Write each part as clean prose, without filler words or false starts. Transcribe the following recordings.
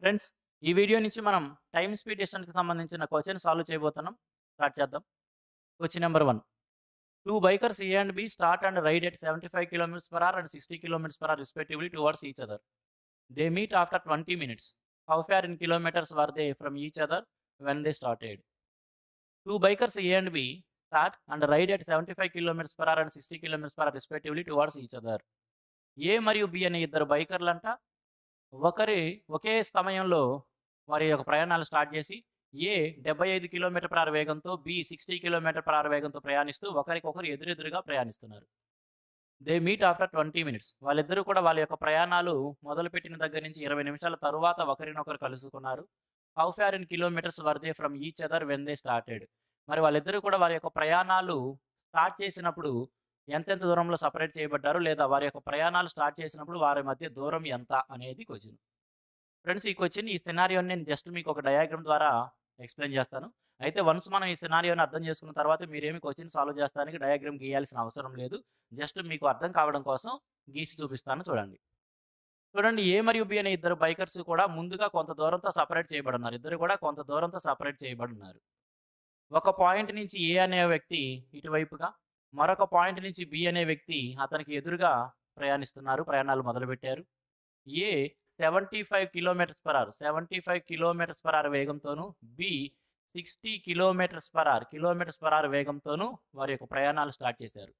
Friends, ఈ video నుంచి మనం టైమ్ స్పీడ్ డిస్టెన్స్‌కి సంబంధించిన క్వెషన్ సాల్వ్ చేయబోతున్నాం. స్టార్ట్ చేద్దాం. Question number 1. Two bikers A and B start and ride at 75 kilometers per hour and 60 kilometers per hour respectively towards each other. They meet after 20 minutes. How far in kilometers were they from each other when they started? Two bikers A and B start and ride at 75 kilometers per hour and 60 kilometers per hour respectively towards each other. A మరియు B అనే ఇద్దరు బైకర్లంట ఒకే సమయంలో వారి యొక్క ప్రయాణాలు start చేసి A 75 kilometre per hour వేగంతో, B 60 kilometre per hour వేగంతో ప్రయాణిస్తూ ఒకరికొకరు ఎదురెదురుగా ప్రయాణిస్తున్నారు. They meet after 20 minutes. వాళ్ళిద్దరూ కూడా వాళ్ళ యొక్క ప్రయాణాలు మొదలుపెట్టిన దగ్గర నుంచి 20 నిమిషాల తరువాత ఒకరినొకరు కలుసుకున్నారు. How far in kilometers were they from each other when they started. మరి వాళ్ళిద్దరూ కూడా వారి యొక్క ప్రయాణాలు స్టార్ట్ చేసినప్పుడు ఎంతెంత దూరంలో సెపరేట్ చేయబడ్డారు, లేదా వారి యొక్క ప్రయాణాలు స్టార్ట్ చేసినప్పుడు వారి మధ్య దూరం ఎంత అనేది క్వెషన్. ఫ్రెండ్స్, ఈ క్వెషన్, ఈ సినారియోని నేను జస్ట్ మీకు ఒక డయాగ్రామ్ ద్వారా ఎక్స్ప్లెయిన్ చేస్తాను. అయితే వన్స్ మనం ఈ సినారియోని అర్థం చేసుకున్న తర్వాత మీరేమి క్వెషన్ సాల్వ్ చేస్తానికి డయాగ్రామ్ గీయాల్సిన అవసరం లేదు. జస్ట్ మీకు అర్థం కావడం కోసం గీసి చూపిస్తాను చూడండి. చూడండి, ఏ మరియు బి అనే ఇద్దరు బైకర్స్ కూడా ముందుగా కొంత దూరంతో సెపరేట్ చేయబడున్నారు. ఇద్దరు కూడా కొంత దూరంతో సెపరేట్ చేయబడున్నారు. ఒక పాయింట్ నుంచి ఏ అనే వ్యక్తి ఇటువైపుగా, మరొక పాయింట్ నుంచి బి అనే వ్యక్తి అతనికి ఎదురుగా ప్రయాణాలు మొదలుపెట్టారు. ఏ 75 కిలోమీటర్స్ పర్ అవర్ వేగంతోనూ, బి 60 కిలోమీటర్స్ పర్ అవర్ వేగంతోనూ వారి యొక్క ప్రయాణాలు స్టార్ట్ చేశారు.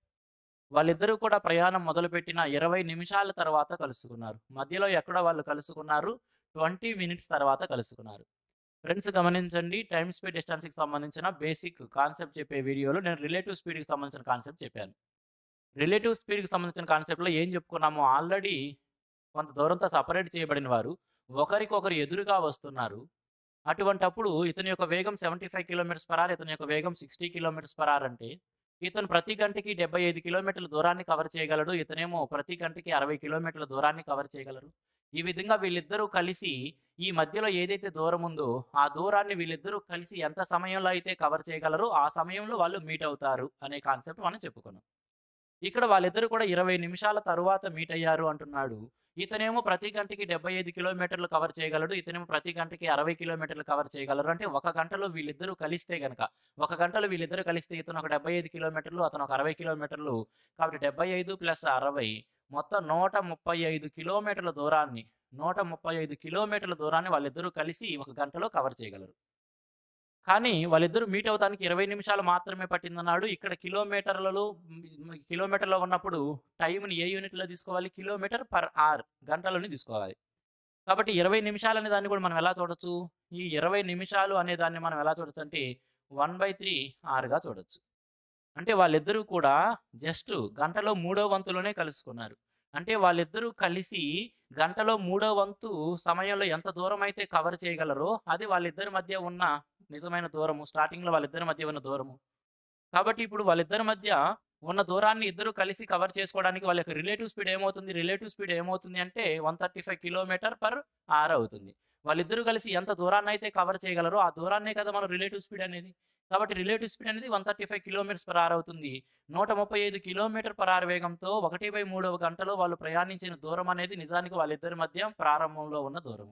వాళ్ళిద్దరూ కూడా ప్రయాణం మొదలుపెట్టిన 20 నిమిషాల తర్వాత కలుసుకున్నారు. మధ్యలో ఎక్కడో వాళ్ళు కలుసుకున్నారు, 20 మినిట్స్ తర్వాత కలుసుకున్నారు. ఫ్రెండ్స్, గమనించండి, టైమ్ స్పీడ్ డిస్టెన్స్‌కి సంబంధించిన బేసిక్ కాన్సెప్ట్ చెప్పే వీడియోలో నేను రిలేటివ్ స్పీడ్‌కి సంబంధించిన కాన్సెప్ట్ చెప్పాను. రిలేటివ్ స్పీడ్‌కి సంబంధించిన కాన్సెప్ట్‌లో ఏం చెప్పుకున్నామో, ఆల్రెడీ కొంత దూరంతో సెపరేట్ చేయబడిన వారు ఒకరికొకరు ఎదురుగా వస్తున్నారు. అటువంటప్పుడు ఇతని యొక్క వేగం 75 కిలోమీటర్స్ పర్ అవర్, ఇతని యొక్క వేగం 60 కిలోమీటర్స్ పర్ అవర్ అంటే ఇతను ప్రతి గంటకి 75 కిలోమీటర్ల దూరాన్ని కవర్ చేయగలడు. ఇతనేమో ప్రతి గంటకి 60 కిలోమీటర్ల దూరాన్ని కవర్ చేయగలరు. ఈ విధంగా వీళ్ళిద్దరూ కలిసి ఈ మధ్యలో ఏదైతే దూరం ఉందో ఆ దూరాన్ని వీళ్ళిద్దరూ కలిసి ఎంత సమయంలో అయితే కవర్ చేయగలరో ఆ సమయంలో వాళ్ళు మీట్ అవుతారు అనే కాన్సెప్ట్ మనం చెప్పుకున్నాం. ఇక్కడ వాళ్ళిద్దరూ కూడా 20 నిమిషాల తరువాత మీట్ అయ్యారు అంటున్నాడు. ఇతనేమో ప్రతి గంటకి 75 కిలోమీటర్లు కవర్ చేయగలడు. ఇతనేమో ప్రతి గంటకి 60 కిలోమీటర్లు కవర్ చేయగలరు. అంటే ఒక గంటలో వీళ్ళిద్దరూ కలిస్తే గనక, ఒక గంటలో వీళ్ళిద్దరూ కలిస్తే ఇతను ఒక 75 కిలోమీటర్లు, అతను ఒక 60 కిలోమీటర్లు. కాబట్టి 75 ప్లస్ 60 మొత్తం 135 కిలోమీటర్ల దూరాన్ని 135 కిలోమీటర్ల దూరాన్ని వాళ్ళిద్దరూ కలిసి ఒక గంటలో కవర్ చేయగలరు. కానీ వాళ్ళిద్దరూ మీట్ అవ్వడానికి 20 నిమిషాలు మాత్రమే పట్టిందన్నాడు. ఇక్కడ కిలోమీటర్‌లో ఉన్నప్పుడు టైమ్‌ని ఏ యూనిట్‌లో తీసుకోవాలి? కిలోమీటర్ పర్ అవర్, గంటలోని తీసుకోవాలి. కాబట్టి 20 నిమిషాలు అనే దాన్ని కూడా మనం ఎలా చూడొచ్చు? ఈ 20 నిమిషాలు అనే దాన్ని మనం ఎలా చూడొచ్చంటే 1/3 అవర్‌గా చూడొచ్చు. అంటే వాళ్ళిద్దరూ కూడా జస్ట్ గంటలో మూడో వంతులోనే కలుసుకున్నారు. అంటే వాళ్ళిద్దరూ కలిసి గంటలో మూడో వంతు సమయంలో ఎంత దూరం అయితే కవర్ చేయగలరో అది వాళ్ళిద్దరి మధ్య ఉన్న నిజమైన దూరము. స్టార్టింగ్‌లో వాళ్ళిద్దరి మధ్య ఉన్న దూరము. కాబట్టి ఇప్పుడు వాళ్ళిద్దరి మధ్య ఉన్న దూరాన్ని ఇద్దరు కలిసి కవర్ చేసుకోవడానికి వాళ్ళ యొక్క రిలేటివ్ స్పీడ్ ఏమవుతుంది? రిలేటివ్ స్పీడ్ ఏమవుతుంది అంటే 135 కిలోమీటర్ పర్ అవర్ అవుతుంది. వాళ్ళిద్దరూ కలిసి ఎంత దూరాన్నయితే కవర్ చేయగలరో ఆ దూరాన్నే కదా మనం రిలేటివ్ స్పీడ్ అనేది. కాబట్టి రిలేటివ్ స్పీడ్ అనేది 135 కిలోమీటర్స్ పర్ అవర్ అవుతుంది. 135 కిలోమీటర్ పర్ అవర్ వేగంతో 1/3 గంటలో వాళ్ళు ప్రయాణించిన దూరం అనేది నిజానికి వాళ్ళిద్దరి మధ్య ప్రారంభంలో ఉన్న దూరం.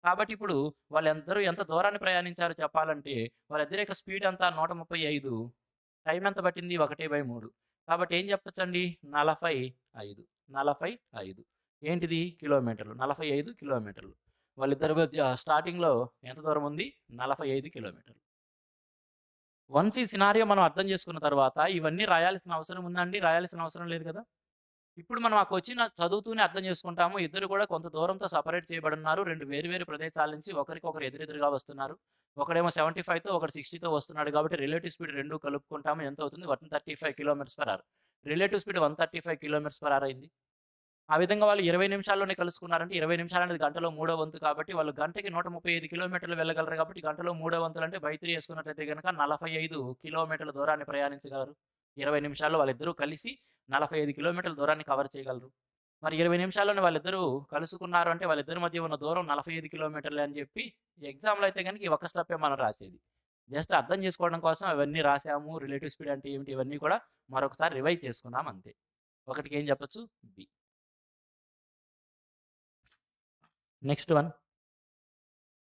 కాబట్టి ఇప్పుడు వాళ్ళందరూ ఎంత దూరాన్ని ప్రయాణించారో చెప్పాలంటే వాళ్ళిద్దరి యొక్క స్పీడ్ అంతా 135. టైం ఎంత పట్టింది? 1/3. కాబట్టి ఏం చెప్పొచ్చండి? 45. 45 ఏంటిది? కిలోమీటర్లు. 45 కిలోమీటర్లు. వాళ్ళిద్దరి మధ్య స్టార్టింగ్‌లో ఎంత దూరం ఉంది? 45 కిలోమీటర్లు. వన్స్ ఈ సినారియో మనం అర్థం చేసుకున్న తర్వాత ఇవన్నీ రాయాల్సిన అవసరం ఉందా అండి? రాయాల్సిన అవసరం లేదు కదా! ఇప్పుడు మనం ఆ క్వెషన్ చదువుతూనే అర్థం చేసుకుంటాము. ఇద్దరు కూడా కొంత దూరంతో సెపరేట్ చేయబడున్నారు. 2 వేరు వేరు ప్రదేశాల నుంచి ఒకరికొకరు ఎదురెదురుగా వస్తున్నారు. ఒకడేమో 75తో, ఒకడు 60తో వస్తున్నాడు కాబట్టి రిలేటివ్ స్పీడ్ రెండు కలుపుకుంటాము. ఎంత అవుతుంది? 135 kilometers per hour. Relative speed 135 kilometers per hour అయింది. ఆ విధంగా వాళ్ళు 20 నిమిషాల్లోనే కలుసుకున్నారంటే 20 నిమిషాలనేది గంటలో మూడో వంతు కాబట్టి వాళ్ళు గంటకి 135 కిలోమీటర్లు వెళ్ళగలరు కాబట్టి గంటలో మూడో వంతులంటే బై 3 యేసుకున్నట్లయితే గనక 45 కిలోమీటర్ల దూరాన్ని ప్రయాణించగలరు. 20 నిమిషాల్లో వాళ్ళిద్దరూ కలిసి 45 కిలోమీటర్ల దూరాన్ని కవర్ చేయగలరు. మరి 20 నిమిషాల్లోనే వాళ్ళిద్దరూ కలుసుకున్నారు అంటే వాళ్ళిద్దరి మధ్య ఉన్న దూరం 45 కిలోమీటర్లే అని చెప్పి ఎగ్జామ్‌లో అయితే గనుక ఈ ఒక్క స్టెప్పే మనం రాసేది. జస్ట్ అర్థం చేసుకోవడం కోసం అవన్నీ రాసాము. రిలేటివ్ స్పీడ్ అంటే ఏమిటి? ఇవన్నీ కూడా మరొకసారి రివైజ్ చేసుకున్నాం అంతే. ఒకటికి ఏం చెప్పొచ్చు? B. Next one.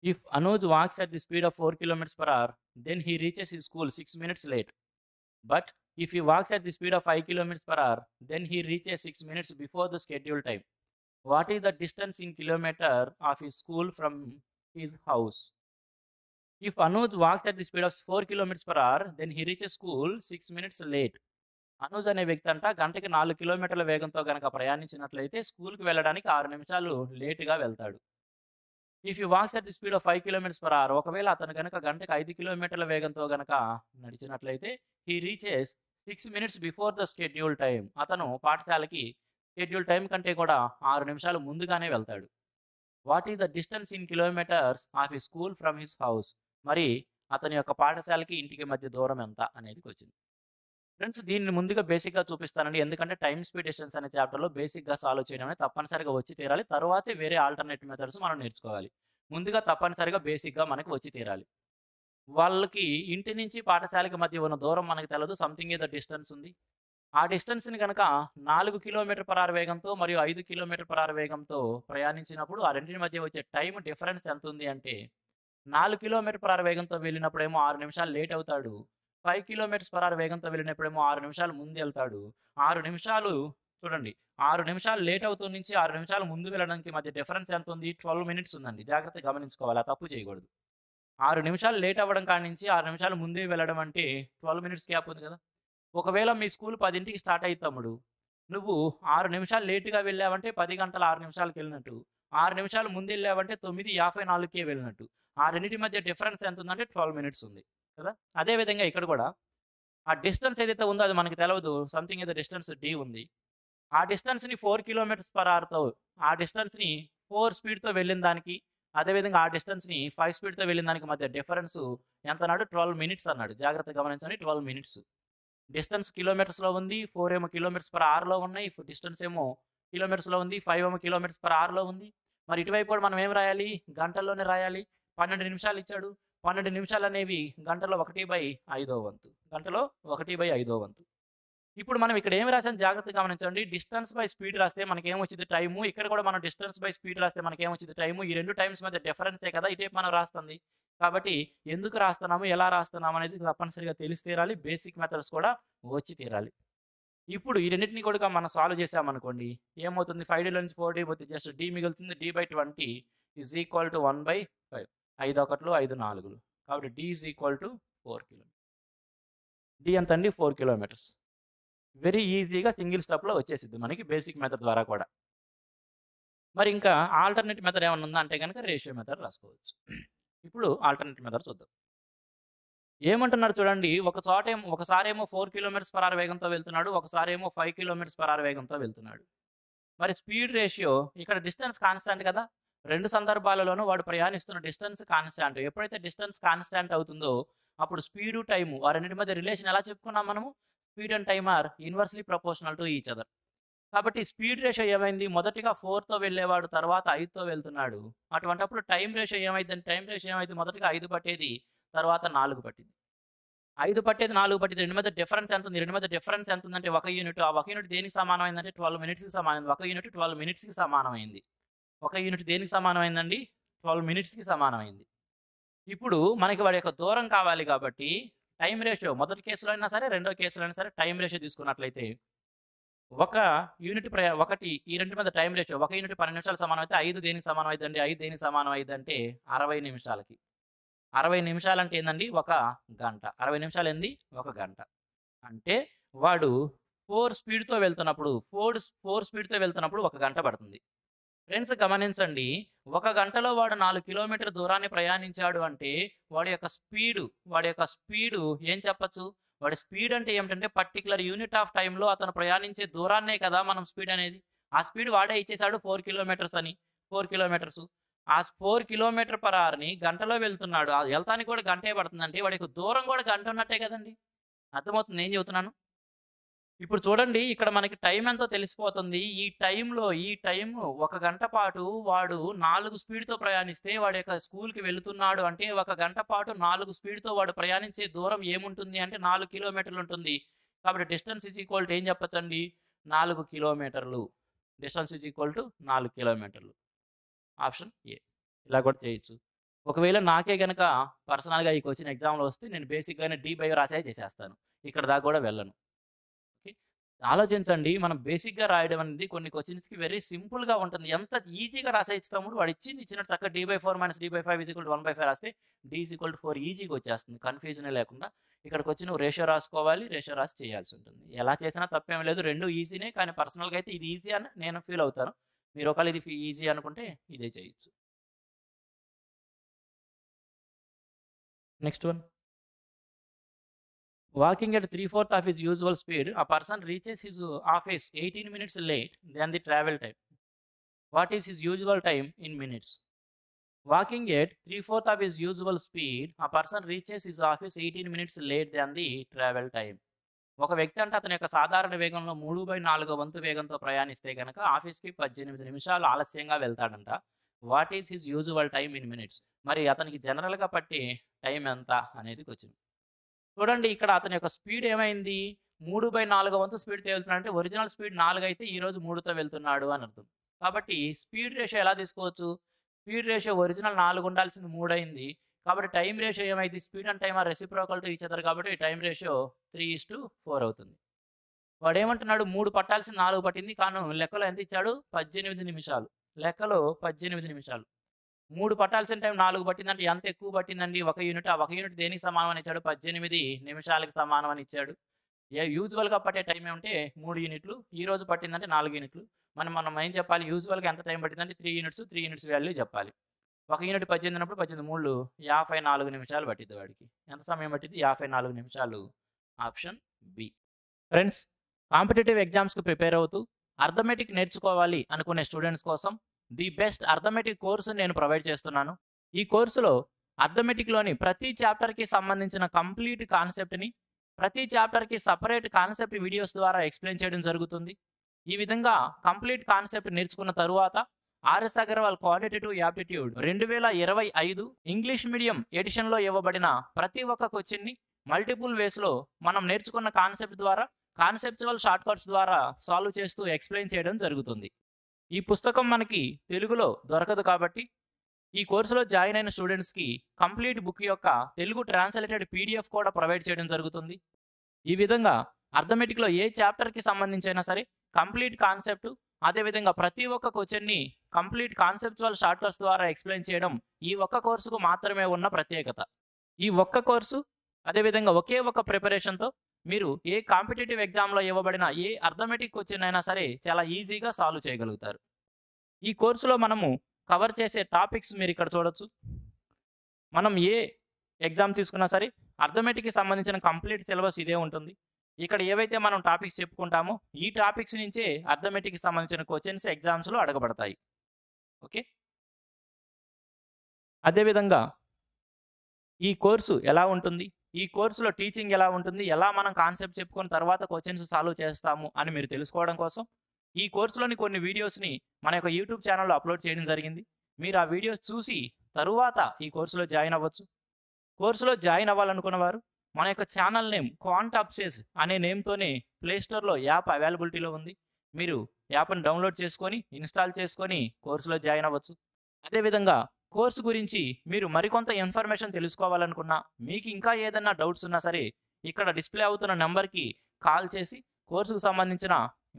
If Anuj walks at the speed of 4 kilometers per hour, then he reaches his school 6 minutes late. But if he walks at the speed of 5 kilometers per hour, then he reaches 6 minutes before the scheduled time. What is the distance in kilometer of his school from his house? If Anuj walks at the speed of 4 kilometers per hour, then he reaches school 6 minutes late. Anuj అనే వ్యక్తి అంట గంటకి 4 కిలోమీటర్ల వేగంతో గనక ప్రయాణించినట్లయితే స్కూల్‌కి వెళ్ళడానికి 6 నిమిషాలు లేట్‌గా వెళ్తాడు. If he walks at the speed of 5 kilometres per hour, ఒకవేళ అతను గనక గంటకి 5 కిలోమీటర్ల వేగంతో గనక నడిచినట్లయితే he reaches 6 minutes before the schedule time. అతను పాఠశాలకి షెడ్యూల్ టైమ్ కంటే కూడా 6 నిమిషాలు ముందుగానే వెళ్తాడు. What is the distance in kilometres of his school from his house? మరి అతని యొక్క పాఠశాలకి ఇంటికి మధ్య దూరం ఎంత అనేది వచ్చింది. ఫ్రెండ్స్, దీన్ని ముందుగా బేసిక్‌గా చూపిస్తానండి. ఎందుకంటే టైమ్ స్పీడ్ డిస్టెన్స్ అనే చాప్టర్‌లో బేసిక్‌గా సాల్వ్ చేయడం అనేది తప్పనిసరిగా వచ్చి తీరాలి. తరువాతే వేరే ఆల్టర్‌నేట్ మెథడ్స్ మనం నేర్చుకోవాలి. ముందుగా తప్పనిసరిగా బేసిక్‌గా మనకు వచ్చి తీరాలి. వాళ్ళకి ఇంటి నుంచి పాఠశాలకి మధ్య ఉన్న దూరం మనకు తెలదు. సంథింగ్ ఏదో డిస్టెన్స్ ఉంది. ఆ డిస్టెన్స్‌ని గనక 4 కిలోమీటర్ పర్ అవర్ వేగంతో మరియు 5 కిలోమీటర్ పర్ అవర్ వేగంతో ప్రయాణించినప్పుడు ఆ రెండిటి మధ్య వచ్చే టైమ్ డిఫరెన్స్ ఎంతుంది అంటే 4 కిలోమీటర్ పర్ అవర్ వేగంతో వెళ్ళినప్పుడేమో 6 నిమిషాలు లేట్ అవుతాడు. 5 కిలోమీటర్స్ పర్ అవర్ వేగంతో వెళ్ళినప్పుడేమో 6 నిమిషాలు ముందెళ్తాడు. 6 నిమిషాలు చూడండి. 6 నిమిషాలు లేట్ అవుతూ నుంచి 6 నిమిషాలు ముందు వెళ్ళడానికి మధ్య డిఫరెన్స్ ఎంతుంది? 12 మినిట్స్ ఉందండి. జాగ్రత్తగా గమనించుకోవాలి. ఆ తప్పు చేయకూడదు. 6 నిమిషాలు లేట్ అవ్వడం కాడి నుంచి 6 నిమిషాలు ముందే వెళ్ళడం అంటే 12 మినిట్స్ గ్యాప్ ఉంది కదా! ఒకవేళ మీ స్కూల్ 10కి స్టార్ట్ అయ్యిద్ది తమ్ముడు. నువ్వు 6 నిమిషాలు లేట్‌గా వెళ్ళావంటే 10 గంటల 6 నిమిషాలకెళ్ళినట్టు. 6 నిమిషాలు ముందెళ్ళావంటే 9:54కే వెళ్ళినట్టు. ఆ రెండిటి మధ్య డిఫరెన్స్ ఎంతుందంటే 12 మినిట్స్ ఉంది. కదా! అదే విధంగా ఇక్కడ కూడా ఆ డిస్టెన్స్ ఏదైతే ఉందో అది మనకు తెలవదు. సంథింగ్ ఏదో డిస్టెన్స్ డి ఉంది. ఆ డిస్టెన్స్‌ని 4 కిలోమీటర్స్ పర్ అవర్‌తో ఆ డిస్టెన్స్‌ని 4 స్పీడ్‌తో వెళ్ళిన దానికి, అదే విధంగా ఆ డిస్టెన్స్‌ని 5 స్పీడ్‌తో వెళ్ళిన దానికి మధ్య డిఫరెన్స్ ఎంతన్నాడు? 12 మినిట్స్ అన్నాడు. జాగ్రత్తగా గమనించండి. 12 మినిట్స్. డిస్టెన్స్ కిలోమీటర్స్‌లో ఉంది. 4 ఏమో కిలోమీటర్స్ పర్ అవర్‌లో ఉన్నాయి. డిస్టెన్స్ ఏమో కిలోమీటర్స్‌లో ఉంది. 5 ఏమో కిలోమీటర్స్ పర్ అవర్‌లో ఉంది. మరి ఇటువైపు కూడా మనం ఏం రాయాలి? గంటల్లోనే రాయాలి. 12 నిమిషాలు ఇచ్చాడు. 12 నిమిషాలనేవి గంటలో 1/5 వంతు. గంటలో 1/5 వంతు. ఇప్పుడు మనం ఇక్కడ ఏమి రాసాం జాగ్రత్తగా గమనించండి. డిస్టెన్స్ బై స్పీడ్ రాస్తే మనకేమొచ్చిద్ది టైము. ఇక్కడ కూడా మనం డిస్టెన్స్ బై స్పీడ్ రాస్తే మనకేమొచ్చిద్ది టైము. ఈ 2 టైమ్స్ మధ్య డిఫరెన్సే కదా ఇటువైపు మనం రాస్తుంది. కాబట్టి ఎందుకు రాస్తున్నాము, ఎలా రాస్తున్నాము అనేది తప్పనిసరిగా తెలిసి తీరాలి. బేసిక్ మెథడ్స్ కూడా వచ్చి తీరాలి. ఇప్పుడు ఈ రెండిటిని కూడా మనం సాల్వ్ చేసామనుకోండి. ఏమవుతుంది? 5d నుంచి 4d పోతే జస్ట్ d మిగులుతుంది. d/20 is equal to 1/5. 5 ఒకట్లు 5 నాలుగులు. కాబట్టి d is equal to 4 kilo. d ఎంతండి? 4 కిలోమీటర్స్. వెరీ ఈజీగా సింగిల్ స్టెప్‌లో వచ్చేసిద్ది మనకి బేసిక్ మెథడ్ ద్వారా కూడా. మరి ఇంకా ఆల్టర్‌నేట్ మెథడ్ ఏమన్నా ఉందా అంటే గనక రేషియో మెథడ్ రాసుకోవచ్చు. ఇప్పుడు ఆల్టర్‌నేట్ మెథడ్ చూద్దాం. ఏమంటున్నారు చూడండి. ఒకసారేమో 4 కిలోమీటర్స్ పర్ అవర్ వేగంతో వెళ్తున్నాడు. ఒకసారేమో 5 కిలోమీటర్స్ పర్ అవర్ వేగంతో వెళ్తున్నాడు. మరి స్పీడ్ రేషియో ఇక్కడ డిస్టెన్స్ కాన్స్టాంట్ కదా! 2 సందర్భాలలోనూ వాడు ప్రయాణిస్తున్న డిస్టెన్స్ కాన్స్టాంట్. ఎప్పుడైతే డిస్టెన్స్ కాన్స్టాంట్ అవుతుందో అప్పుడు స్పీడు, టైము ఆ రెండిటి మధ్య రిలేషన్ ఎలా చెప్పుకున్నాం మనము? Speed and time are inversely proportional to each other. కాబట్టి స్పీడ్ రేషియో ఏమైంది? మొదటిగా 4తో వెళ్ళేవాడు తర్వాత 5తో వెళ్తున్నాడు. అటువంటప్పుడు టైమ్ రేషియో ఏమైద్దంటే టైమ్ రేషియో ఏమైద్ది? మొదటగా 5 పట్టేది, తర్వాత 4 పట్టింది. 5 పట్టేది, 4 పట్టింది. రెండు మధ్య డిఫరెన్స్ ఎంతుంది? రెండు మధ్య డిఫరెన్స్ ఎంతుందంటే 1 యూనిట్. ఆ 1 యూనిట్ దేనికి సమానమైందంటే 12 మినిట్స్‌కి సమానమైంది. 1 యూనిట్ 12 మినిట్స్‌కి సమానమైంది. 1 యూనిట్ దేనికి సమానమైందండి? 12 మినిట్స్‌కి సమానమైంది. ఇప్పుడు మనకి వాడి యొక్క దూరం కావాలి కాబట్టి టైమ్ రేషియో మొదటి కేసులో అయినా సరే, రెండో కేసులో అయినా సరే టైమ్ రేషియో తీసుకున్నట్లయితే ఒకటి ఈ రెండింటి మధ్య టైమ్ రేషియో 1 యూనిట్ 12 నిమిషాలు సమానమైతే 5 దేనికి సమానమైద్దండి? 5 దేనికి సమానమైద్దంటే 60 నిమిషాలకి. 60 నిమిషాలంటే ఏందండి? 1 గంట. 60 నిమిషాలు ఏంది? 1 గంట. అంటే వాడు 4 స్పీడ్‌తో వెళ్తున్నప్పుడు 4 స్పీడ్‌తో వెళ్తున్నప్పుడు 1 గంట పడుతుంది. ఫ్రెండ్స్ గమనించండి. 1 గంటలో వాడు 4 కిలోమీటర్ల దూరాన్ని ప్రయాణించాడు అంటే వాడి యొక్క స్పీడు ఏం చెప్పొచ్చు? వాడి స్పీడ్ అంటే ఏమిటంటే పర్టిక్యులర్ యూనిట్ ఆఫ్ టైమ్‌లో అతను ప్రయాణించే దూరాన్నే కదా మనం స్పీడ్ అనేది. ఆ స్పీడ్ వాడే ఇచ్చేసాడు 4 కిలోమీటర్స్ అని. 4 కిలోమీటర్స్. ఆ 4 కిలోమీటర్ పర్ అవర్‌ని గంటలో వెళ్తున్నాడు. ఎళ్తానికి కూడా గంటే పడుతుందంటే వాడి యొక్క దూరం కూడా గంట ఉన్నట్టే కదండీ! అర్థమవుతుందా ఏం చెబుతున్నాను? ఇప్పుడు చూడండి ఇక్కడ మనకి టైమ్ ఎంతో తెలిసిపోతుంది. ఈ టైము 1 గంట పాటు వాడు 4 స్పీడ్‌తో ప్రయాణిస్తే వాడి యొక్క స్కూల్‌కి వెళ్తున్నాడు అంటే 1 గంట పాటు 4 స్పీడ్‌తో వాడు ప్రయాణించే దూరం ఏముంటుంది అంటే 4 కిలోమీటర్లు ఉంటుంది. కాబట్టి డిస్టెన్స్ ఈజ్ ఈక్వల్ టు ఏం చెప్పొచ్చండి? 4 కిలోమీటర్లు. డిస్టెన్స్ ఈజ్ ఈక్వల్ టు 4 కిలోమీటర్లు. Option A. ఇలా కూడా చేయొచ్చు. ఒకవేళ నాకే గనక పర్సనల్‌గా ఈ క్వెషన్ ఎగ్జామ్‌లో వస్తే నేను బేసిక్‌గానే డీ బయో రాసే చేసేస్తాను. ఇక్కడి దాకా కూడా వెళ్ళను. ఓకే. ఆలోచించండి. మనం బేసిక్‌గా రాయడం అనేది కొన్ని క్వెషన్స్‌కి వెరీ సింపుల్‌గా ఉంటుంది. ఎంత ఈజీగా రాసేస్తాము. వాడు ఇచ్చినట్టు చక్కగా d/4 - d/5 = 1/5 రాస్తే d = 4 ఈజీగా వచ్చేస్తుంది. కన్‌ఫ్యూజనే లేకుండా. ఇక్కడికొచ్చి నువ్వు రేషియో రాసుకోవాలి. రేషియో రాసి చేయాల్సి ఉంటుంది. ఎలా చేసినా తప్పేం లేదు. 2 ఈజీనే. కానీ పర్సనల్‌గా అయితే ఇది ఈజీ అని నేను ఫీల్ అవుతాను. మీరు ఒకవేళ ఇది ఈజీ అనుకుంటే ఇదే చేయొచ్చు. Next one. Walking at 3/4 of his usual speed, a person reaches his office 18 minutes late than the travel time. What is his usual time in minutes? Walking at 3/4 of his usual speed, a person reaches his office 18 minutes late than the travel time. ఒక వ్యక్తి అంటే అతని యొక్క సాధారణ వేగంలో 3/4 వంతు వేగంతో ప్రయాణిస్తే గనక ఆఫీస్‌కి 18 నిమిషాలు ఆలస్యంగా వెళ్తాడంట. What is his usual time in minutes? మరి అతనికి జనరల్‌గా పట్టే టైం ఎంత అనేది క్వెషన్. చూడండి ఇక్కడ అతని యొక్క స్పీడ్ ఏమైంది? 3/4 వంతు స్పీడ్‌తో వెళ్తున్నాడంటే ఒరిజినల్ స్పీడ్ 4 అయితే ఈరోజు 3తో వెళ్తున్నాడు అని అర్థం. కాబట్టి స్పీడ్ రేషియో ఎలా తీసుకోవచ్చు? స్పీడ్ రేషియో ఒరిజినల్ 4 ఉండాల్సింది 3 అయింది. కాబట్టి టైమ్ రేషియో ఏమైంది? Speed and time are reciprocal to each other కాబట్టి టైమ్ రేషియో 3:4 అవుతుంది. వాడేమంటున్నాడు 3 పట్టాల్సింది 4 పట్టింది. కాను లెక్కలో ఎంత ఇచ్చాడు? 18 నిమిషాలు. లెక్కలో 18 నిమిషాలు. 3 పట్టాల్సిన టైం 4 పట్టిందంటే ఎంత ఎక్కువ పట్టిందండి? ఒక యూనిట్. ఆ ఒక యూనిట్ దేనికి సమానం అని ఇచ్చాడు? 18 నిమిషాలకి సమానం అని ఇచ్చాడు. యూజువల్‌గా పట్టే టైం ఏమంటే 3 యూనిట్లు. ఈ రోజు పట్టిందంటే 4 యూనిట్లు. మనం ఏం చెప్పాలి? యూజువల్‌గా ఎంత టైం పట్టిందంటే 3 యూనిట్స్, 3 యూనిట్స్ వాల్యూ చెప్పాలి. ఒక యూనిట్ 18 అన్నప్పుడు 18 మూళ్ళు 54 నిమిషాలు పట్టిద్ది వాడికి. ఎంత సమయం పట్టిద్ది? 54 నిమిషాలు. Option B. ఫ్రెండ్స్, కాంపిటీటివ్ ఎగ్జామ్స్‌కి ప్రిపేర్ అవుతూ అర్థమెటిక్ నేర్చుకోవాలి అనుకునే స్టూడెంట్స్ కోసం ది బెస్ట్ అర్థమెటిక్ కోర్స్ నేను ప్రొవైడ్ చేస్తున్నాను. ఈ కోర్సులో అర్థమెటిక్‌లోని ప్రతి చాప్టర్‌కి సంబంధించిన కంప్లీట్ కాన్సెప్ట్‌ని ప్రతి చాప్టర్‌కి సెపరేట్ కాన్సెప్ట్ వీడియోస్ ద్వారా ఎక్స్‌ప్లెయిన్ చేయడం జరుగుతుంది. ఈ విధంగా కంప్లీట్ కాన్సెప్ట్ నేర్చుకున్న తరువాత RS Agarwal quantitative aptitude 2025 English medium ఎడిషన్‌లో ఇవ్వబడిన ప్రతి ఒక్క క్వెషన్‌ని మల్టిపుల్ వేస్‌లో మనం నేర్చుకున్న కాన్సెప్ట్ ద్వారా కాన్సెప్చువల్ షార్ట్‌కట్స్ ద్వారా సాల్వ్ చేస్తూ ఎక్స్‌ప్లెయిన్ చేయడం జరుగుతుంది. ఈ పుస్తకం మనకి తెలుగులో దొరకదు కాబట్టి ఈ కోర్సులో జాయిన్ అయిన స్టూడెంట్స్‌కి కంప్లీట్ బుక్ యొక్క తెలుగు ట్రాన్స్‌లేటెడ్ పీడీఎఫ్ కూడా ప్రొవైడ్ చేయడం జరుగుతుంది. ఈ విధంగా అర్థమెటిక్‌లో ఏ చాప్టర్‌కి సంబంధించైనా సరే కంప్లీట్ కాన్సెప్ట్ అదేవిధంగా ప్రతి ఒక్క క్వెషన్‌ని కంప్లీట్ కాన్సెప్చువల్ షార్ట్‌కట్స్ ద్వారా ఎక్స్‌ప్లెయిన్ చేయడం ఈ ఒక్క కోర్సుకు మాత్రమే ఉన్న ప్రత్యేకత. ఈ ఒక్క కోర్సు అదేవిధంగా ఒకే ఒక్క ప్రిపరేషన్‌తో మీరు ఏ కాంపిటీటివ్ ఎగ్జామ్‌లో ఇవ్వబడిన ఏ అర్థమెటిక్ క్వెషన్ అయినా సరే చాలా ఈజీగా సాల్వ్ చేయగలుగుతారు. ఈ కోర్సులో మనము కవర్ చేసే టాపిక్స్ మీరు ఇక్కడ చూడొచ్చు. మనం ఏ ఎగ్జామ్ తీసుకున్నా సరే అర్థమెటిక్‌కి సంబంధించిన కంప్లీట్ సిలబస్ ఇదే ఉంటుంది. ఇక్కడ ఏవైతే మనం టాపిక్స్ చెప్పుకుంటామో ఈ టాపిక్స్ నుంచే అర్థమెటిక్‌కి సంబంధించిన క్వెషన్స్ ఎగ్జామ్స్‌లో అడగబడతాయి. ఓకే. అదేవిధంగా ఈ కోర్సు ఎలా ఉంటుంది? ఈ కోర్సులో టీచింగ్ ఎలా ఉంటుంది? ఎలా మనం కాన్సెప్ట్ చెప్పుకొని తర్వాత క్వెషన్స్ సాల్వ్ చేస్తాము అని మీరు తెలుసుకోవడం కోసం ఈ కోర్సులోని కొన్ని వీడియోస్‌ని మన యొక్క యూట్యూబ్ ఛానెల్‌లో అప్‌లోడ్ చేయడం జరిగింది. మీరు ఆ వీడియోస్ చూసి తరువాత ఈ కోర్సులో జాయిన్ అవ్వచ్చు. కోర్సులో జాయిన్ అవ్వాలనుకున్న వారు మన యొక్క ఛానల్ నేమ్ క్వాంట్ అబ్సెస్ అనే నేమ్‌తోనే ప్లే స్టోర్‌లో యాప్ అవైలబిలిటీలో ఉంది. మీరు యాప్‌ని డౌన్‌లోడ్ చేసుకొని, ఇన్‌స్టాల్ చేసుకొని కోర్సులో జాయిన్ అవ్వచ్చు. అదేవిధంగా కోర్సు గురించి మీరు మరికొంత ఇన్ఫర్మేషన్ తెలుసుకోవాలనుకున్నా, మీకు ఇంకా ఏదైనా డౌట్స్ ఉన్నా సరే ఇక్కడ డిస్‌ప్లే అవుతున్న నంబర్‌కి కాల్ చేసి కోర్సుకు సంబంధించిన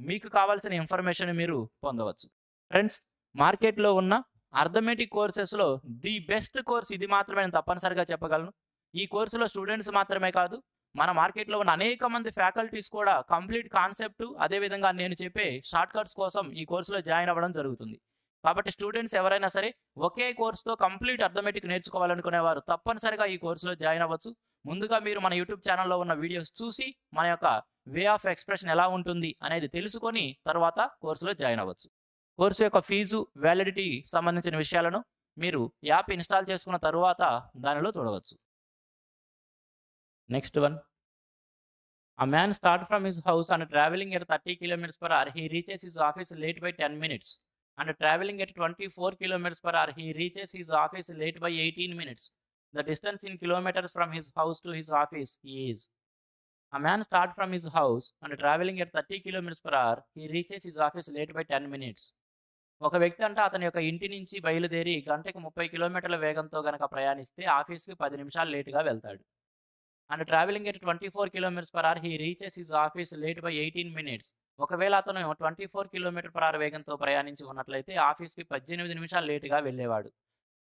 మీకు కావాల్సిన ఇన్ఫర్మేషన్ మీరు పొందవచ్చు. ఫ్రెండ్స్, మార్కెట్‌లో ఉన్న అర్థమెటిక్ కోర్సెస్‌లో ది బెస్ట్ కోర్స్ ఇది మాత్రమే నేను తప్పనిసరిగా చెప్పగలను. ఈ కోర్సులో స్టూడెంట్స్ మాత్రమే కాదు, మన మార్కెట్‌లో ఉన్న అనేక మంది ఫ్యాకల్టీస్ కూడా కంప్లీట్ కాన్సెప్ట్ అదేవిధంగా నేను చెప్పే షార్ట్‌కట్స్ కోసం ఈ కోర్సులో జాయిన్ అవ్వడం జరుగుతుంది. కాబట్టి స్టూడెంట్స్ ఎవరైనా సరే ఒకే కోర్స్‌తో కంప్లీట్ అర్థమెటిక్ నేర్చుకోవాలనుకునేవారు తప్పనిసరిగా ఈ కోర్సులో జాయిన్ అవ్వచ్చు. ముందుగా మీరు మన యూట్యూబ్ ఛానెల్‌లో ఉన్న వీడియోస్ చూసి మన యొక్క వే ఆఫ్ ఎక్స్‌ప్రెషన్ ఎలా ఉంటుంది అనేది తెలుసుకొని తర్వాత కోర్సులో జాయిన్ అవ్వచ్చు. కోర్సు యొక్క ఫీజు, వ్యాలిడిటీ సంబంధించిన విషయాలను మీరు యాప్ ఇన్‌స్టాల్ చేసుకున్న తరువాత దానిలో చూడవచ్చు. Next one. A man starts from his house and traveling at 30 kilometers per hour, he reaches his office late by 10 minutes. And traveling at 24 kilometers per hour, he reaches his office late by 18 minutes. The distance in kilometers from his house to his office is. A man starts from his house and traveling at 30 kilometers per hour, he reaches his office late by 10 minutes. ఒక వ్యక్తి అంట అతని యొక్క ఇంటి నుంచి బయలుదేరి గంటకి 30 కిలోమీటర్ల వేగంతో గనక ప్రయాణిస్తే ఆఫీస్‌కి 10 నిమిషాలు లేట్‌గా వెళ్తాడు. And travelling at 24 kilometers per hour he reaches his office late by 18 minutes. ఒకవేళ అతను 24 కిలోమీటర్ పర్ అవర్ వేగంతో ప్రయాణించి ఉన్నట్లయితే ఆఫీస్‌కి 18 నిమిషాలు లేట్‌గా వెళ్ళేవాడు.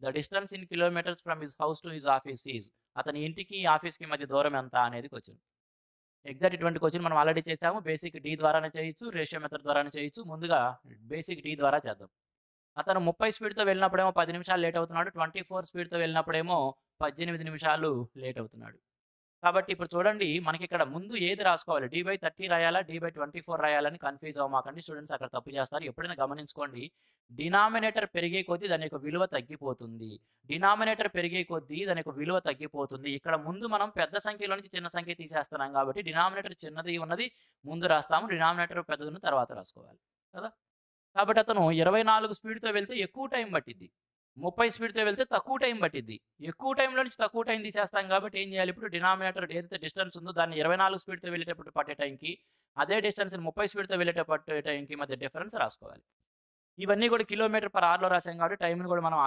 The distance in kilometres from his house to his office is. అతని ఇంటికి, ఆఫీస్‌కి మధ్య దూరం ఎంత అనేది క్వెషన్. ఎగ్జాక్ట్ ఇటువంటి క్వెషన్ మనం ఆల్రెడీ చేసాము. బేసిక్ డి ద్వారానే చేయొచ్చు, రేషియో మెథడ్ ద్వారానే చేయొచ్చు. ముందుగా బేసిక్ డి ద్వారా చేద్దాం. అతను 30 స్పీడ్‌తో వెళ్ళినప్పుడేమో 10 నిమిషాలు లేట్ అవుతున్నాడు. 24 స్పీడ్‌తో వెళ్ళినప్పుడేమో 18 నిమిషాలు లేట్ అవుతున్నాడు. కాబట్టి ఇప్పుడు చూడండి మనకిక్కడ ముందు ఏది రాసుకోవాలి? డి/30 రాయాలా? డి/24 రాయాలని కన్‌ఫ్యూజ్ అవ్వమాకండి. స్టూడెంట్స్ అక్కడ తప్పు చేస్తారు. ఎప్పుడైనా గమనించుకోండి. డినామినేటర్ పెరిగే కొద్దీ దాని యొక్క విలువ తగ్గిపోతుంది. డినామినేటర్ పెరిగే కొద్దీ దాని యొక్క విలువ తగ్గిపోతుంది. ఇక్కడ ముందు మనం పెద్ద సంఖ్యలో నుంచి చిన్న సంఖ్య తీసేస్తున్నాం కాబట్టి డినామినేటర్ చిన్నది ఉన్నది ముందు రాస్తాము. డినామినేటర్ పెద్దది ఉన్నది తర్వాత రాసుకోవాలి. కదా! కాబట్టి అతను 24 స్పీడ్‌తో వెళ్తే ఎక్కువ టైం పట్టిద్ది. 30 స్పీడ్‌తో వెళ్తే తక్కువ టైం పట్టిద్ది. ఎక్కువ టైంలో నుంచి తక్కువ టైం తీసేస్తాం కాబట్టి ఏం చేయాలి ఇప్పుడు డినామినేటర్ ఏదైతే డిస్టెన్స్ ఉందో దాన్ని 24 స్పీడ్‌తో వెళ్ళేటప్పుడు పట్టే టైంకి, అదే డిస్టెన్స్‌ని 30 స్పీడ్‌తో పట్టే టైంకి మధ్య డిఫరెన్స్ రాసుకోవాలి. ఇవన్నీ కూడా కిలోమీటర్ పర్ అవర్‌లో రాసాం కాబట్టి టైంని కూడా మనం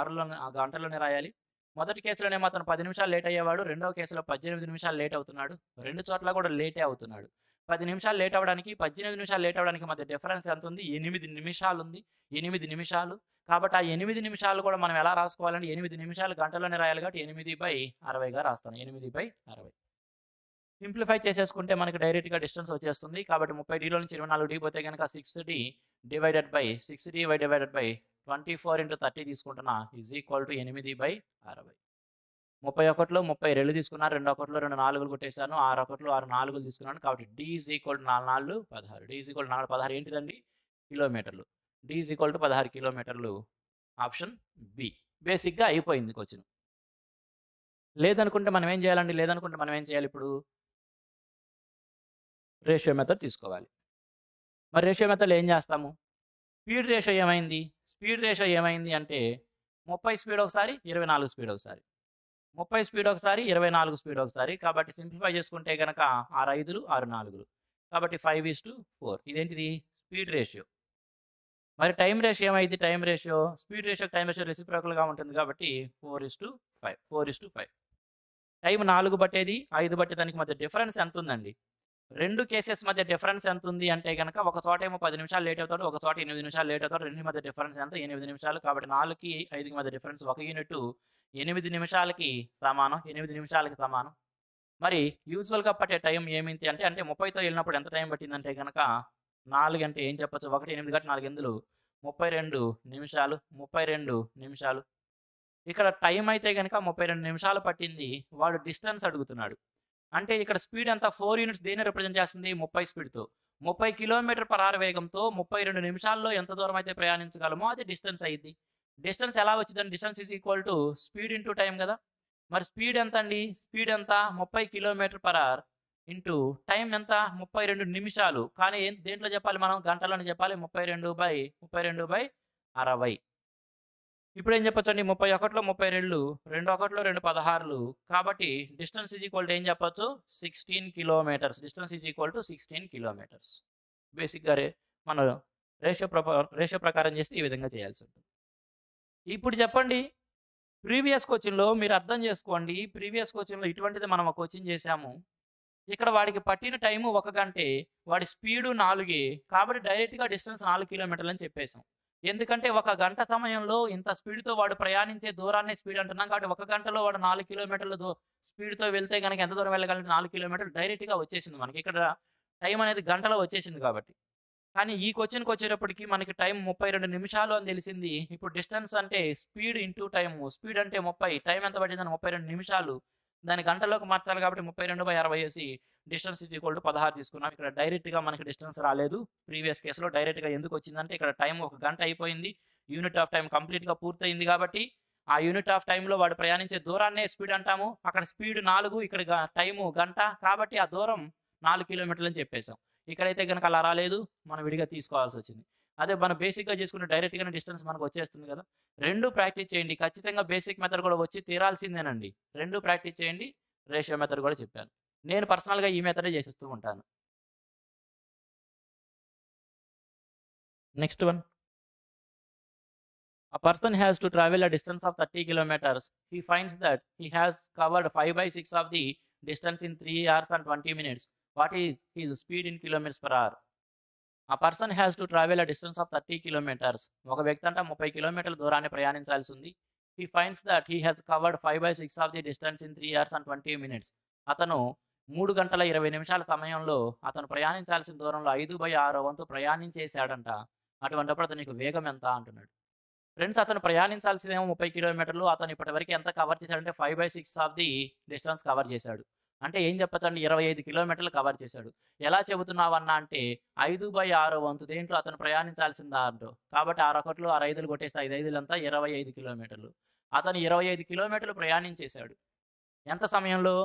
గంటల్లోనే రాయాలి. మొదటి కేసులోనేమో అతను 10 నిమిషాలు లేట్ అయ్యేవాడు. రెండవ కేసులో 18 నిమిషాలు లేట్ అవుతున్నాడు. రెండు చోట్ల కూడా లేటే అవుతున్నాడు. 10 నిమిషాలు లేట్ అవ్వడానికి, 18 నిమిషాలు లేట్ అవ్వడానికి మధ్య డిఫరెన్స్ ఎంతుంది? 8 నిమిషాలుంది. 8 నిమిషాలు. కాబట్టి ఆ 8 నిమిషాలు కూడా మనం ఎలా రాసుకోవాలంటే 8 నిమిషాలు గంటలోనే రాయాలి కాబట్టి 8/60గా రాస్తాను. 8/60. సింప్లిఫై చేసేసుకుంటే మనకి డైరెక్ట్‌గా డిస్టెన్స్ వచ్చేస్తుంది. కాబట్టి 30 నుంచి 24 పోతే గనక 6D డివైడెడ్ బై 24 ఇంటూ 30 తీసుకుంటున్నా ఈజ్ ఈక్వల్ టు 8/60. 31లో 32 తీసుకున్నాను. 2 1లో 2 4లు కొట్టేసాను. 6 1లో 6 4లు తీసుకున్నాను. కాబట్టి D is equal to 4 4 16. D is equal to 4 16 ఏంటిదండి? కిలోమీటర్లు. D ఈజ్ ఈక్వల్ టు 16 కిలోమీటర్లు. Option B. బేసిక్‌గా అయిపోయింది క్వెషన్. లేదనుకుంటే మనం ఏం చేయాలండి? లేదనుకుంటే మనం ఏం చేయాలి ఇప్పుడు? రేషియో మెథడ్ తీసుకోవాలి. మరి రేషియో మెథడ్‌లో ఏం చేస్తాము? స్పీడ్ రేషియో ఏమైంది? స్పీడ్ రేషియో ఏమైంది అంటే 30 స్పీడ్ ఒకసారి, 24 స్పీడ్ ఒకసారి. 30 స్పీడ్ ఒకసారి, 24 స్పీడ్ ఒకసారి. కాబట్టి సింప్లిఫై చేసుకుంటే గనక 6 5లు, 6 4లు. కాబట్టి 5:4. ఇదేంటిది? Speed ratio. మరి టైమ్ రేషియో ఏమైద్ది? Time ratio speed ratio, time ratio రెసిప్రోకల్‌గా ఉంటుంది కాబట్టి 4:5. 4:5. టైమ్ 4 బట్టేది, 5 బట్టేదానికి మధ్య డిఫరెన్స్ ఎంతుందండి? 2 కేసెస్ మధ్య డిఫరెన్స్ ఎంతుంది అంటే గనక ఒక చోటేమో 10 నిమిషాలు లేట్ అవుతాడు. ఒక చోట 8 నిమిషాలు లేట్ అవుతాడు. రెండిటి మధ్య డిఫరెన్స్ ఎంత? 8 నిమిషాలు. కాబట్టి 4కి 5కి మధ్య డిఫరెన్స్ 1 యూనిటు 8 నిమిషాలకి సమానం. 8 నిమిషాలకి సమానం. మరి యూజువల్‌గా పట్టే టైం ఏమింటి అంటే 30తో ఎళ్ళినప్పుడు ఎంత టైం పట్టిందంటే గనక 4 అంటే ఏం చెప్పొచ్చు? 1 8 కాబట్టి 4 ఎందులు 32 నిమిషాలు. 32 నిమిషాలు. ఇక్కడ టైం అయితే గనక 32 నిమిషాలు పట్టింది. వాడు డిస్టెన్స్ అడుగుతున్నాడు. అంటే ఇక్కడ స్పీడ్ ఎంత? 4 యూనిట్స్ దేన్ని రిప్రజెంట్ చేస్తుంది? 30 స్పీడ్‌తో. 30 కిలోమీటర్ పర్ అవర్ వేగంతో 32 నిమిషాల్లో ఎంత దూరం అయితే ప్రయాణించగలమో అది డిస్టెన్స్ అయ్యిద్ది. డిస్టెన్స్ ఎలా వచ్చిందండి? Distance is equal to speed into time కదా! మరి స్పీడ్ ఎంతండి? స్పీడ్ ఎంత? 30 kilometer per hour into time ఎంత? 32 నిమిషాలు. కానీ దేంట్లో చెప్పాలి మనం? గంటలోనే చెప్పాలి. 32/60. ఇప్పుడేం చెప్పొచ్చండి? 31లో 32, 21లో 2 16లు. కాబట్టి డిస్టెన్స్ ఈజ్ ఈక్వల్ టు ఏం చెప్పొచ్చు? 16 kilometres. Distance is equal to 16 kilometres. బేసిక్‌గా మనం రేషియో ప్రకారం చేస్తే ఈ విధంగా చేయాల్సుంటుంది. ఇప్పుడు చెప్పండి ప్రీవియస్ క్వెషన్‌లో మీరు అర్థం చేసుకోండి. ప్రీవియస్ క్వెషన్‌లో ఇటువంటిది మనం ఒక క్వెషన్ చేసాము. ఇక్కడ వాడికి పట్టిన టైము 1 గంటే. వాడి స్పీడు 4 కాబట్టి డైరెక్ట్‌గా డిస్టెన్స్ 4 కిలోమీటర్లు అని చెప్పేసాం. ఎందుకంటే 1 గంట సమయంలో ఇంత స్పీడ్‌తో వాడు ప్రయాణించే దూరాన్నే స్పీడ్ అంటున్నాం. కాబట్టి 1 గంటలో వాడు 4 కిలోమీటర్ల స్పీడ్‌తో వెళ్తే గనక ఎంత దూరం వెళ్ళగలంటే 4 కిలోమీటర్లు డైరెక్ట్‌గా వచ్చేసింది మనకి. ఇక్కడ టైం అనేది గంటలో వచ్చేసింది కాబట్టి. కానీ ఈ క్వెషన్‌కొచ్చేటప్పటికి మనకి టైం 32 నిమిషాలు అని తెలిసింది. ఇప్పుడు డిస్టెన్స్ అంటే స్పీడ్ ఇంటూ టైము. స్పీడ్ అంటే 30. టైం ఎంత పట్టిందని 32 నిమిషాలు. దాన్ని గంటల్లోకి మార్చాలి కాబట్టి 32/60 ఏసి డిస్టెన్స్ ఈజ్ ఈక్వల్ టు 16 తీసుకున్నాం. ఇక్కడ డైరెక్ట్‌గా మనకి డిస్టెన్స్ రాలేదు. ప్రీవియస్ కేస్‌లో డైరెక్ట్‌గా ఎందుకొచ్చిందంటే ఇక్కడ టైం 1 గంట అయిపోయింది. యూనిట్ ఆఫ్ టైమ్ కంప్లీట్‌గా పూర్తయింది కాబట్టి ఆ యూనిట్ ఆఫ్ టైమ్‌లో వాడు ప్రయాణించే దూరాన్నే స్పీడ్ అంటాము. అక్కడ స్పీడ్ 4 ఇక్కడ టైము గంట కాబట్టి ఆ దూరం 4 కిలోమీటర్లు అని చెప్పేసాం. ఇక్కడైతే గనక అలా రాలేదు. మనం విడిగా తీసుకోవాల్సొచ్చింది. అదే మనం బేసిక్‌గా చేసుకుంటే డైరెక్ట్‌గానే డిస్టెన్స్ మనకు వచ్చేస్తుంది కదా! 2 ప్రాక్టీస్ చేయండి. ఖచ్చితంగా బేసిక్ మెథడ్ కూడా వచ్చి తీరాల్సిందేనండి. 2 ప్రాక్టీస్ చేయండి. రేషియో మెథడ్ కూడా చెప్పాను. నేను పర్సనల్‌గా ఈ మెథడే చేసేస్తూ ఉంటాను. Next one. A person has to travel a distance of 30 kilometers. He finds that he has covered 5/6 of the distance in 3 hours and 20 minutes. What is his speed in kilometers per hour? A person has to travel a distance of 30 kilometers. ఒక వ్యక్తి అంట 30 కిలోమీటర్ల దూరాన్ని ప్రయాణించాల్సి ఉంది. He finds that he has covered 5/6 of the distance in 3 hours and 20 minutes. అతను 3 గంటల 20 నిమిషాల సమయంలో అతను ప్రయాణించాల్సిన దూరంలో 5/6 వంతు ప్రయాణించేశాడంట. అటువంటప్పుడు అతనికి వేగం ఎంత అంటున్నాడు. ఫ్రెండ్స్, అతను ప్రయాణించాల్సిందేమో 30 కిలోమీటర్లు. అతను ఇప్పటివరకు ఎంత కవర్ చేశాడంటే 5/6 ఆఫ్ ది డిస్టెన్స్ కవర్ చేశాడు. అంటే ఏం చెప్పొచ్చండి, 25 కిలోమీటర్లు కవర్ చేశాడు. ఎలా చెబుతున్నావన్నా అంటే 5/6 వంతు దేంట్లో అతను ప్రయాణించాల్సిన దాంట్లో. కాబట్టి 6 5 కొట్టేస్తే 5 అంతా 25 కిలోమీటర్లు. అతను 25 కిలోమీటర్లు ప్రయాణించేశాడు. ఎంత సమయంలో?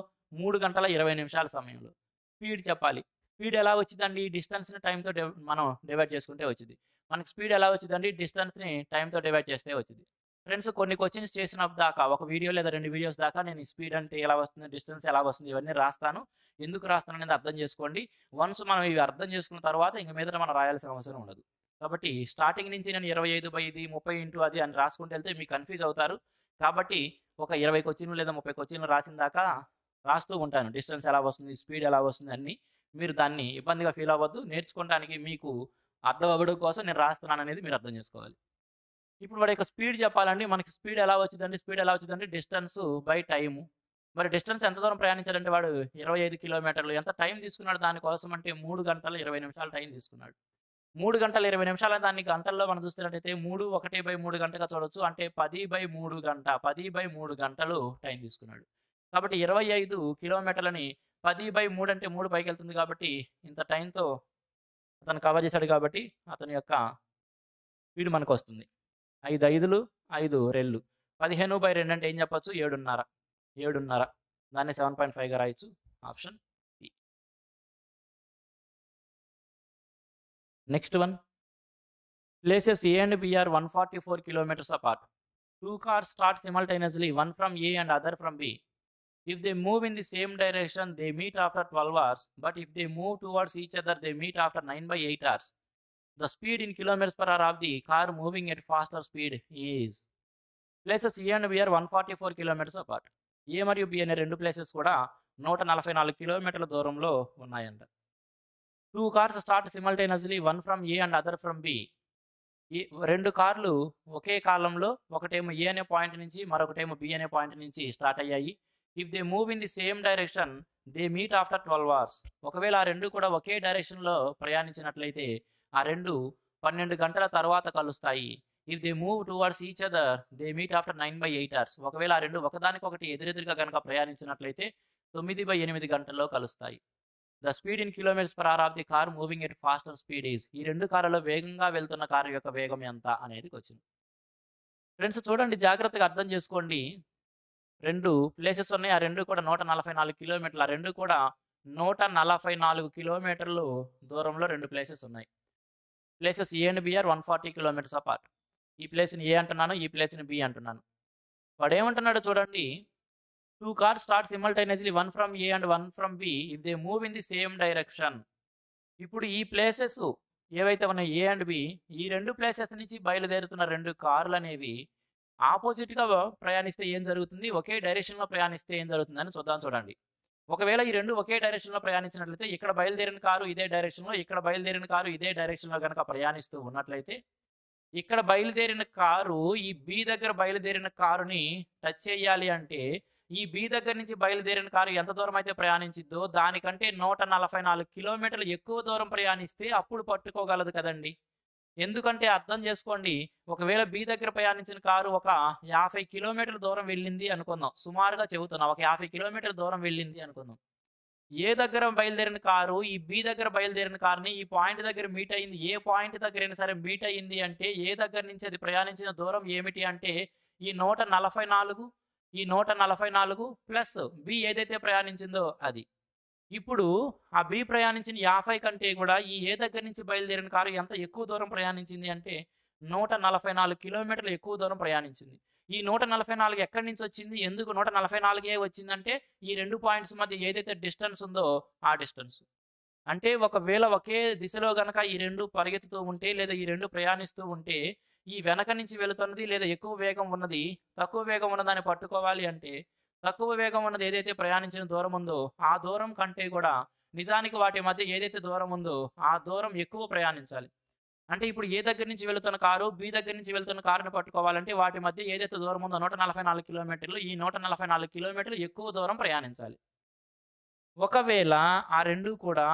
3 గంటల 20 నిమిషాల సమయంలో. స్పీడ్ చెప్పాలి. స్పీడ్ ఎలా వచ్చిందండి? డిస్టెన్స్‌ని టైమ్‌తో మనం డివైడ్ చేసుకుంటే వచ్చింది. మనకి స్పీడ్ ఎలా వచ్చిందండి? డిస్టెన్స్‌ని టైమ్‌తో డివైడ్ చేస్తే వచ్చింది. ఫ్రెండ్స్, కొన్ని క్వెషన్స్ చేసిన దాకా ఒక వీడియో లేదా 2 వీడియోస్ దాకా నేను ఈ స్పీడ్ అంటే ఎలా వస్తుంది, డిస్టెన్స్ ఎలా వస్తుంది ఇవన్నీ రాస్తాను. ఎందుకు రాస్తాను అనేది అర్థం చేసుకోండి. వన్స్ మనం ఇవి అర్థం చేసుకున్న తర్వాత ఇంక మీదట మనం రాయాల్సిన అవసరం ఉండదు. కాబట్టి స్టార్టింగ్ నుంచి నేను 25/ఇది 30 ఇంటూ అది అని రాసుకుంటూ వెళ్తే మీకు కన్‌ఫ్యూజ్ అవుతారు. కాబట్టి ఒక 20 క్వెషన్‌లు లేదా 30 క్వెషన్‌లు రాసిన దాకా రాస్తూ ఉంటాను. డిస్టెన్స్ ఎలా వస్తుంది, స్పీడ్ ఎలా వస్తుంది అన్నీ. మీరు దాన్ని ఇబ్బందిగా ఫీల్ అవ్వద్దు. నేర్చుకోవడానికి మీకు అర్థం అవ్వడం కోసం నేను రాస్తున్నాననేది మీరు అర్థం చేసుకోవాలి. ఇప్పుడు వాడి యొక్క స్పీడ్ చెప్పాలండి. మనకి స్పీడ్ ఎలా వచ్చిందండి? స్పీడ్ ఎలా వచ్చిందంటే డిస్టెన్స్ బై టైము. మరి డిస్టెన్స్ ఎంత దూరం ప్రయాణించాడంటే వాడు 25 కిలోమీటర్లు. ఎంత టైం తీసుకున్నాడు దానికోసం అంటే 3 గంటల 20 నిమిషాలు టైం తీసుకున్నాడు. 3 గంటల 20 నిమిషాల దాన్ని గంటల్లో మనం చూస్తున్నట్టయితే 3 1/3 గంటగా చూడొచ్చు. అంటే 10/3 గంట. 10/3 గంటలు టైం తీసుకున్నాడు. కాబట్టి 25 కిలోమీటర్లని 10/3 అంటే 3 పైకెళ్తుంది కాబట్టి ఇంత టైంతో అతను కవర్ చేశాడు కాబట్టి అతని యొక్క స్పీడ్ మనకొస్తుంది. 5 5లు 5 రెళ్ళు. 15/2 అంటే ఏం చెప్పొచ్చు? 7.5. 7.5 దాన్ని 7.5గా రాయొచ్చు. Option C. Next one. Places A and B are 144 kilometers apart. Two cars start simultaneously, one from A and other from B. If they move in the same direction, they meet after 12 hours. But if they move towards each other, they meet after 9/8 hours. The speed in kilometers per hour of the car moving at faster speed is. Places A and B are 144 kilometers apart. A మరియు B అనే 2 places కూడా 144 కిలోమీటర్ల దూరంలో ఉన్నాయంట. 2 cars start simultaneously, one from A and other from B. ఈ 2 కార్లు ఒకే కాలంలో ఒకటేమో A అనే పాయింట్ నుంచి మరొకటేమో B అనే పాయింట్ నుంచి స్టార్ట్ అయ్యాయి. If they move in the same direction, they meet after 12 hours. ఒకవేళ ఆ 2 కూడా ఒకే డైరెక్షన్‌లో ప్రయాణించినట్లయితే ఆ 2 12 గంటల తర్వాత కలుస్తాయి. If they move towards each other, they meet after 9/8 hours. ఒకవేళ ఆ 2 ఒకదానికొకటి ఎదురెదురుగా గనుక ప్రయాణించినట్లయితే 9/8 గంటల్లో కలుస్తాయి. The speed in kilometres per hour of the car moving at faster speed is. ఈ 2 కార్లలో వేగంగా వెళ్తున్న కారు యొక్క వేగం ఎంత అనేది క్వెషన్. ఫ్రెండ్స్, చూడండి, జాగ్రత్తగా అర్థం చేసుకోండి. 2 ప్లేసెస్ ఉన్నాయి. ఆ 2 కూడా 144 కిలోమీటర్లు. ఆ 2 కూడా 144 కిలోమీటర్లు దూరంలో 2 ప్లేసెస్ ఉన్నాయి. Places A and B are 140 kilometers apart. ఈ ప్లేస్‌ని A అంటున్నాను, ఈ ప్లేస్‌ని B అంటున్నాను. వాడేమంటున్నాడో చూడండి. 2 cars start simultaneously, one from A and one from B. If they move in the same direction. ఇప్పుడు ఈ ప్లేసెస్ ఏవైతే ఉన్నాయో A and B, ఈ 2 ప్లేసెస్ నుంచి బయలుదేరుతున్న 2 కార్లనేవి ఆపోజిట్‌గా ప్రయాణిస్తే ఏం జరుగుతుంది? ఒకే డైరెక్షన్‌లో ప్రయాణిస్తే ఏం జరుగుతుందని చూడండి. ఒకవేళ ఈ 2 ఒకే డైరెక్షన్‌లో ప్రయాణించినట్లయితే ఇక్కడ బయలుదేరిన కారు ఇదే డైరెక్షన్‌లో, ఇక్కడ బయలుదేరిన కారు ఇదే డైరెక్షన్‌లో గనక ప్రయాణిస్తూ ఉన్నట్లయితే ఇక్కడ బయలుదేరిన కారు ఈ B దగ్గర బయలుదేరిన కారుని టచ్ చేయాలి అంటే ఈ B దగ్గర నుంచి బయలుదేరిన కారు ఎంత దూరం అయితే ప్రయాణించిద్దో దానికంటే 144 కిలోమీటర్లు ఎక్కువ దూరం ప్రయాణిస్తే అప్పుడు పట్టుకోగలదు కదండీ. ఎందుకంటే అర్థం చేసుకోండి. ఒకవేళ B దగ్గర ప్రయాణించిన కారు ఒక 50 కిలోమీటర్ల దూరం వెళ్ళింది అనుకుందాం. సుమారుగా చెబుతున్నా, ఒక 50 కిలోమీటర్ల దూరం వెళ్ళింది అనుకుందాం. ఏ దగ్గర బయలుదేరిన కారు ఈ B దగ్గర బయలుదేరిన కారుని ఈ పాయింట్ దగ్గర మీట్ అయింది. ఏ పాయింట్ దగ్గరైనా సరే మీట్ అయింది అంటే ఏ దగ్గర నుంచి అది ప్రయాణించిన దూరం ఏమిటి అంటే ఈ 144 ప్లస్ B ఏదైతే ప్రయాణించిందో అది. ఇప్పుడు ఆ B ప్రయాణించిన 50 కంటే కూడా ఈ A దగ్గర నుంచి బయలుదేరిన కారు ఎంత ఎక్కువ దూరం ప్రయాణించింది అంటే 144 కిలోమీటర్లు ఎక్కువ దూరం ప్రయాణించింది. ఈ 144 ఎక్కడి నుంచి వచ్చింది? ఎందుకు 144 వచ్చిందంటే ఈ 2 పాయింట్స్ మధ్య ఏదైతే డిస్టెన్స్ ఉందో ఆ డిస్టెన్స్. అంటే ఒకవేళ ఒకే దిశలో గనక ఈ 2 పరిగెత్తుతూ ఉంటే లేదా ఈ 2 ప్రయాణిస్తూ ఉంటే ఈ వెనక నుంచి వెళుతున్నది లేదా ఎక్కువ వేగం ఉన్నది, తక్కువ వేగం ఉన్నదాన్ని పట్టుకోవాలి అంటే, తక్కువ వేగం ఉన్నది ఏదైతే ప్రయాణించిన దూరం ఉందో, ఆ దూరం కంటే కూడా నిజానికి వాటి మధ్య ఏదైతే దూరం ఉందో, ఆ దూరం ఎక్కువ ప్రయాణించాలి. అంటే ఇప్పుడు ఏ దగ్గర నుంచి వెళ్తున్న కారు, బి దగ్గర నుంచి వెళ్తున్న కారుని పట్టుకోవాలంటే వాటి మధ్య ఏదైతే దూరం ఉందో 144 కిలోమీటర్లు, ఈ 144 కిలోమీటర్లు ఎక్కువ దూరం ప్రయాణించాలి. ఒకవేళ ఆ 2 కూడా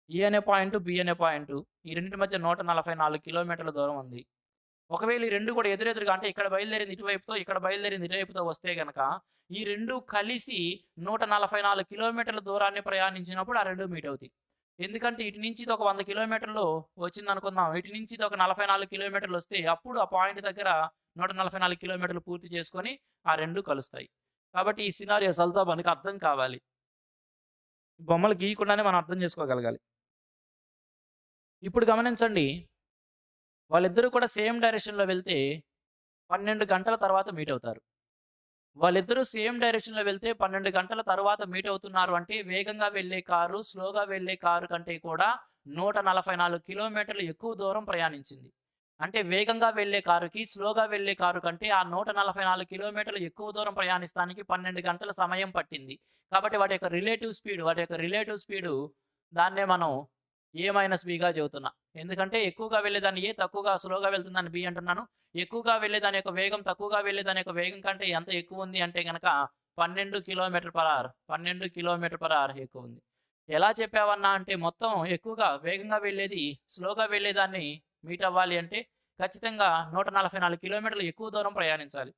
ఏ అనే పాయింట్, బి అనే పాయింట్ ఈ రెండిటి మధ్య 144 కిలోమీటర్ల దూరం ఉంది. ఒకవేళ ఈ 2 కూడా ఎదురెదురుగా అంటే ఇక్కడ బయలుదేరింది ఇటువైపుతో, ఇక్కడ బయలుదేరింది ఇటువైపుతో వస్తే గనక ఈ 2 కలిసి 144 కిలోమీటర్ల దూరాన్ని ప్రయాణించినప్పుడు ఆ 2 మీట్ అవుతాయి. ఎందుకంటే ఇటు నుంచి ఇది ఒక 100 కిలోమీటర్లు వచ్చిందనుకుందాం. ఇటు నుంచి ఇది ఒక 44 కిలోమీటర్లు వస్తే అప్పుడు ఆ పాయింట్ దగ్గర 144 కిలోమీటర్లు పూర్తి చేసుకొని ఆ 2 కలుస్తాయి. కాబట్టి ఈ సినారియోస్ అంతా మనకు అర్థం కావాలి. బొమ్మలు గీయకుండానే మనం అర్థం చేసుకోగలగాలి. ఇప్పుడు గమనించండి. వాళ్ళిద్దరూ కూడా సేమ్ డైరెక్షన్‌లో వెళ్తే 12 గంటల తర్వాత మీట్ అవుతారు. వాళ్ళిద్దరూ సేమ్ డైరెక్షన్‌లో వెళ్తే 12 గంటల తర్వాత మీట్ అవుతున్నారు అంటే వేగంగా వెళ్ళే కారు, స్లోగా వెళ్ళే కారు కంటే కూడా 144 కిలోమీటర్లు ఎక్కువ దూరం ప్రయాణించింది. అంటే వేగంగా వెళ్ళే కారుకి, స్లోగా వెళ్ళే కారు కంటే ఆ 144 కిలోమీటర్లు ఎక్కువ దూరం ప్రయాణిస్తానికి 12 గంటల సమయం పట్టింది. కాబట్టి వాటి యొక్క రిలేటివ్ స్పీడు దాన్నే మనం ఏ-బిగా చెబుతున్నా. ఎందుకంటే ఎక్కువగా వెళ్ళేదాన్ని ఏ, తక్కువగా స్లోగా వెళ్తుందని బి అంటున్నాను. ఎక్కువగా వెళ్ళేదాని యొక్క వేగం తక్కువగా వెళ్ళేదాని యొక్క వేగం కంటే ఎంత ఎక్కువ ఉంది అంటే గనక 12 కిలోమీటర్/అవర్ 12 కిలోమీటర్/అవర్ ఎక్కువ ఉంది. ఎలా చెప్పావన్నా అంటే మొత్తం ఎక్కువగా వేగంగా వెళ్ళేది స్లోగా వెళ్ళేదాన్ని మీట్ అవ్వాలి అంటే ఖచ్చితంగా 144 కిలోమీటర్లు ఎక్కువ దూరం ప్రయాణించాలి.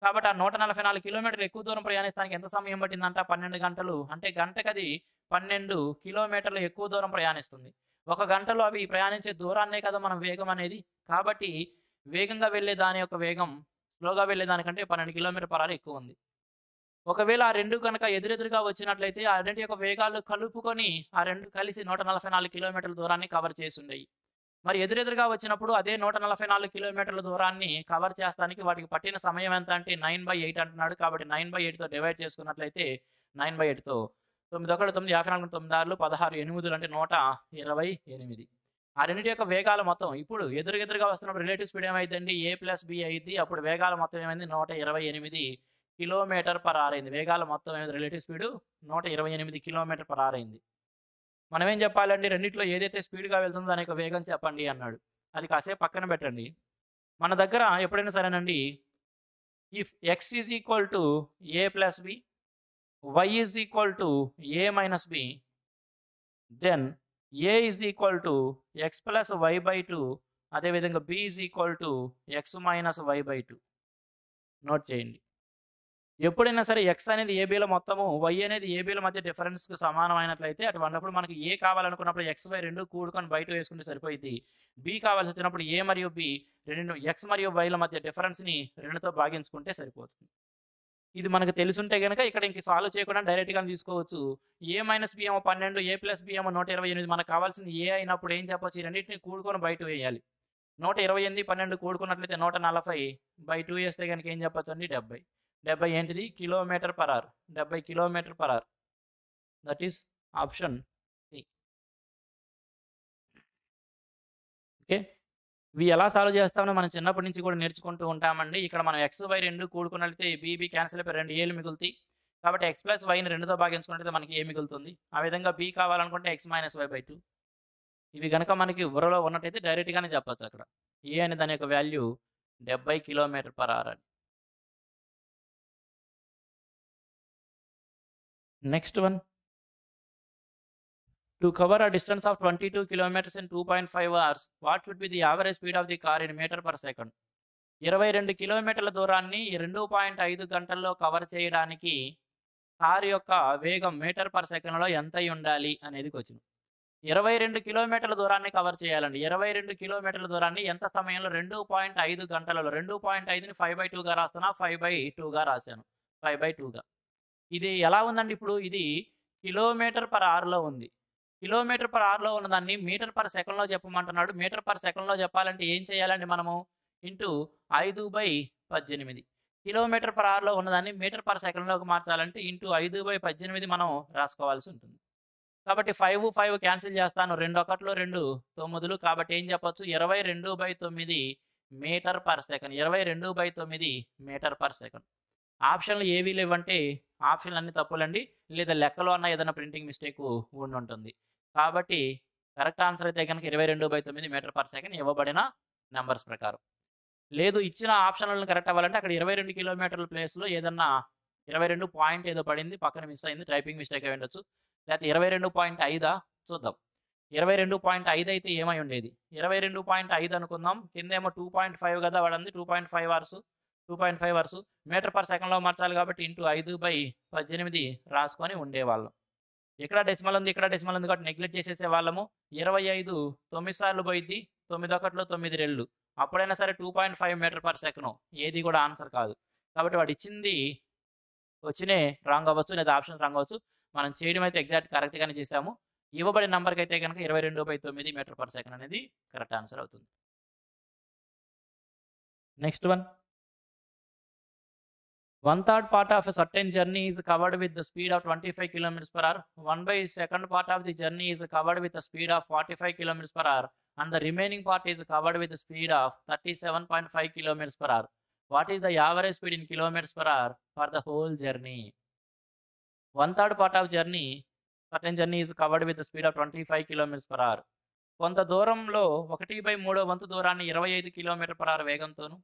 కాబట్టి ఆ 144 కిలోమీటర్లు ఎక్కువ దూరం ప్రయాణిస్తానికి ఎంత సమయం పట్టిందంట? 12 గంటలు. అంటే గంటకది 12 కిలోమీటర్లు ఎక్కువ దూరం ప్రయాణిస్తుంది. ఒక గంటలో అవి ప్రయాణించే దూరాన్నే కదా మనం వేగం అనేది. కాబట్టి వేగంగా వెళ్ళే దాని యొక్క వేగం స్లోగా వెళ్ళే దానికంటే 12 కిలోమీటర్/అవర్ ఎక్కువ ఉంది. ఒకవేళ ఆ 2 కనుక ఎదురెదురుగా వచ్చినట్లయితే ఆ రెండిటి యొక్క వేగాలు కలుపుకొని ఆ 2 కలిసి 144 కిలోమీటర్ల దూరాన్ని కవర్ చేసుండేయి. మరి ఎదురెదురుగా వచ్చినప్పుడు అదే 144 కిలోమీటర్ల దూరాన్ని కవర్ చేస్తానికి వాటికి పట్టిన సమయం ఎంత అంటే 9/8 అంటున్నాడు. కాబట్టి 9/8తో డివైడ్ చేసుకున్నట్లయితే 9/8తో 9 1 9 54 9 6 16 8 అంటే 128. ఆ రెండిటి యొక్క వేగాల మొత్తం ఇప్పుడు ఎదురుగా వస్తున్నప్పుడు రిలేటివ్ స్పీడ్ ఏమైందండి? A+B అయింది. అప్పుడు వేగాల మొత్తం ఏమైంది? 128 కిలోమీటర్/అవర్ అయింది. వేగాల మొత్తం ఏమైంది? రిలేటివ్ స్పీడ్ 128 కిలోమీటర్/అవర్ అయింది. మనం ఏం చెప్పాలండి? రెండిట్లో ఏదైతే స్పీడ్‌గా వెళ్తుందో దాని యొక్క వేగం చెప్పండి అన్నాడు. అది కాసేపు పక్కన పెట్టండి. మన దగ్గర ఎప్పుడైనా సరేనండి, if x is equal to a+b, y is equal to a-b, then a is equal to x+y/2, అదేవిధంగా b is equal to x-y/2. Note చేయండి. ఎప్పుడైనా సరే x అనేది ఏబీల మొత్తము, y అనేది ఏబీల మధ్య డిఫరెన్స్‌కి సమానమైనట్లయితే అటువంటప్పుడు మనకి a కావాలనుకున్నప్పుడు x, y 2 కూడుకొని బయట వేసుకుంటే సరిపోయిద్ది. b కావాల్సి వచ్చినప్పుడు a మరియు b రెండు x మరియు yల మధ్య డిఫరెన్స్‌ని 2తో భాగించుకుంటే సరిపోతుంది. ఇది మనకు తెలిసుంటే గనక ఇక్కడ ఇంక సాల్వ్ చేయకుండా డైరెక్ట్‌గానే తీసుకోవచ్చు. a-b ఏమో 12, a+b ఏమో 128. మనకు కావాల్సింది a అయినప్పుడు ఏం చెప్పొచ్చు? ఈ రెండిటిని కూడుకొని బయట వేయాలి. 128, 12 కూడుకున్నట్లయితే 140/2 వేస్తే గనక ఏం చెప్పొచ్చండి? 70. 70 ఏంటిది? Kilometre per hour. 70 kilometre per hour. That is option C. Okay. ఇవి ఎలా సాల్వ్ చేస్తామో మనం చిన్నప్పటి నుంచి కూడా నేర్చుకుంటూ ఉంటామండి. ఇక్కడ మనం x, y 2 కూడుకున్నట్లయితే b క్యాన్సిల్ అయిపోయి 2 ఏలు మిగులుతాయి. కాబట్టి x+yని 2తో భాగించుకున్నట్లయితే మనకి a మిగులుతుంది. ఆ విధంగా b కావాలనుకుంటే x-y/2. ఇవి గనక మనకి బుర్రలో ఉన్నట్టయితే డైరెక్ట్‌గానే చెప్పొచ్చు అక్కడ. a అనే దాని యొక్క వాల్యూ 70 కిలోమీటర్/అవర్ అని. Next one. To cover a distance of 22 kilometers in 2.5 hours, what should be the average speed of the car in meter per second? 22 కిలోమీటర్ల దూరాన్ని 2.5 గంటల్లో కవర్ చేయడానికి కారు యొక్క వేగం మీటర్ పర్ సెకండ్‌లో ఎంత అయి ఉండాలి అనేది క్వెషన్. 22 కిలోమీటర్ల దూరాన్ని కవర్ చేయాలండి. 22 కిలోమీటర్ల దూరాన్ని ఎంత సమయంలో 2.5 గంటలలో 2.5ని 5/2గా రాస్తున్నా, 5/2గా రాశాను. 5/2గా. ఇది ఎలా ఉందండి ఇప్పుడు? ఇది కిలోమీటర్/అవర్‌లో ఉంది. కిలోమీటర్/అవర్‌లో ఉన్నదాన్ని మీటర్ పర్ సెకండ్‌లో చెప్పమంటున్నాడు. మీటర్ పర్ సెకండ్‌లో చెప్పాలంటే ఏం చేయాలండి మనము? ఇంటూ 5/18. కిలోమీటర్/అవర్‌లో ఉన్నదాన్ని మీటర్ పర్ సెకండ్‌లోకి మార్చాలంటే ఇంటూ 5/18 మనం రాసుకోవాల్సి ఉంటుంది. కాబట్టి 5, 5 క్యాన్సిల్ చేస్తాను. 2 ఒకట్లు 2 9లు. కాబట్టి ఏం చెప్పొచ్చు 22/9 meter per second. 22/9 meter per second. ఆప్షన్లు ఏవి లేవంటే ఆప్షన్లు అన్ని తప్పులండి. లేదా లెక్కలో అన్న ఏదైనా ప్రింటింగ్ మిస్టేక్ ఉండుంటుంది. కాబట్టి కరెక్ట్ ఆన్సర్ అయితే గనుక 22/9 మీటర్ పర్ సెకండ్ ఇవ్వబడిన నంబర్స్ ప్రకారం. లేదు ఇచ్చిన ఆప్షన్లను కరెక్ట్ అవ్వాలంటే అక్కడ 22 కిలోమీటర్ల ప్లేస్‌లో ఏదన్నా 22 పాయింట్ ఏదో పడింది. పక్కన మిస్ అయింది. టైపింగ్ మిస్టేక్ అయి ఉండొచ్చు. లేకపోతే 22.5 చూద్దాం. 22.5 అయితే ఏమై ఉండేది? 22.5 అనుకుందాం. కిందేమో 2.5 కదా వాడంది. 2.5 అవర్స్. 2.5 అవర్స్ మీటర్ పర్ సెకండ్‌లో మార్చాలి కాబట్టి ఇంటూ 5/18 రాసుకొని ఉండేవాళ్ళం. ఇక్కడ డెసిమల్ ఉంది. ఇక్కడ డెసిమల్ ఉంది కాబట్టి నెగ్లెక్ట్ చేసేసేవాళ్ళము. 25 9 సార్లు పోయిద్ది. 9 ఒకట్లు 9 రెళ్ళు. అప్పుడైనా సరే 2.5 మీటర్ పర్ సెకను. ఏది కూడా ఆన్సర్ కాదు. కాబట్టి వాడు ఇచ్చింది క్వెషనే రాంగ్ అవ్వచ్చు. లేదా ఆప్షన్స్ రాంగ్ అవ్వచ్చు. మనం చేయడం అయితే ఎగ్జాక్ట్ కరెక్ట్‌గానే చేసాము. ఇవ్వబడిన నంబర్‌కి అయితే గనుక 22/9 మీటర్ పర్ సెకండ్ అనేది కరెక్ట్ ఆన్సర్ అవుతుంది. Next one. 1/3 part of a certain journey is covered with the speed of 25 km/h. 1/2 part of the journey is covered with the speed of 45 km/h, and the remaining part is covered with the speed of 37.5 km/h. What is the average speed in km/h for the whole journey? 1/3 part of certain journey is covered with the speed of 25 km/h. కొంత దూరంలో 1/3 వంతు దూరాన్ని 25 km/h వేగంతోను,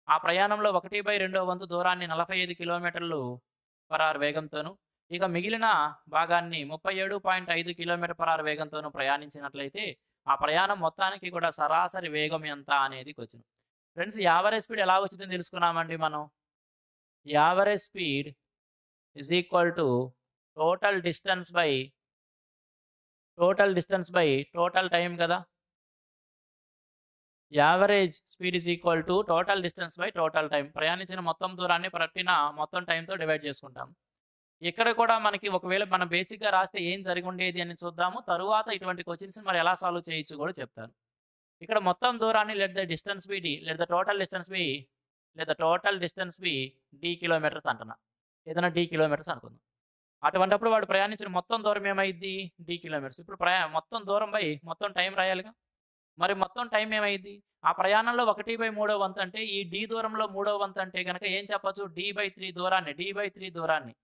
ఆ ప్రయాణంలో 1/2 వంతు దూరాన్ని 45 km/h వేగంతోను, ఇక మిగిలిన భాగాన్ని 37.5 km/h వేగంతోను ప్రయాణించినట్లయితే ఆ ప్రయాణం మొత్తానికి కూడా సరాసరి వేగం ఎంత అనేది క్వెషన్. ఫ్రెండ్స్ యావరేజ్ స్పీడ్ ఎలా వచ్చిందని తెలుసుకున్నామండి మనం. Average speed is equal to total distance by total time కదా. Average speed is equal to total distance by total time. ప్రయాణించిన మొత్తం దూరాన్ని పట్టిన మొత్తం టైంతో డివైడ్ చేసుకుంటాం. ఇక్కడ కూడా మనకి ఒకవేళ మనం బేసిక్‌గా రాస్తే ఏం జరిగి ఉండేది అని చూద్దాము. తరువాత ఇటువంటి క్వెషన్స్ మరి ఎలా సాల్వ్ చేయొచ్చు కూడా చెప్తాను. ఇక్కడ మొత్తం దూరాన్ని let the total distance be d kilometers అంటున్నా. ఏదైనా d కిలోమీటర్స్ అనుకుందాం. అటువంటప్పుడు వాడు ప్రయాణించిన మొత్తం దూరం ఏమైద్ది? d kilometres. ఇప్పుడు మొత్తం దూరం బై మొత్తం టైం రాయాలిగా. మరి మొత్తం టైం ఏమైద్ది? ఆ ప్రయాణంలో 1/3 వంతు అంటే ఈ d దూరంలో 3వ వంతు అంటే గనక ఏం చెప్పొచ్చు? d/3 దూరాన్ని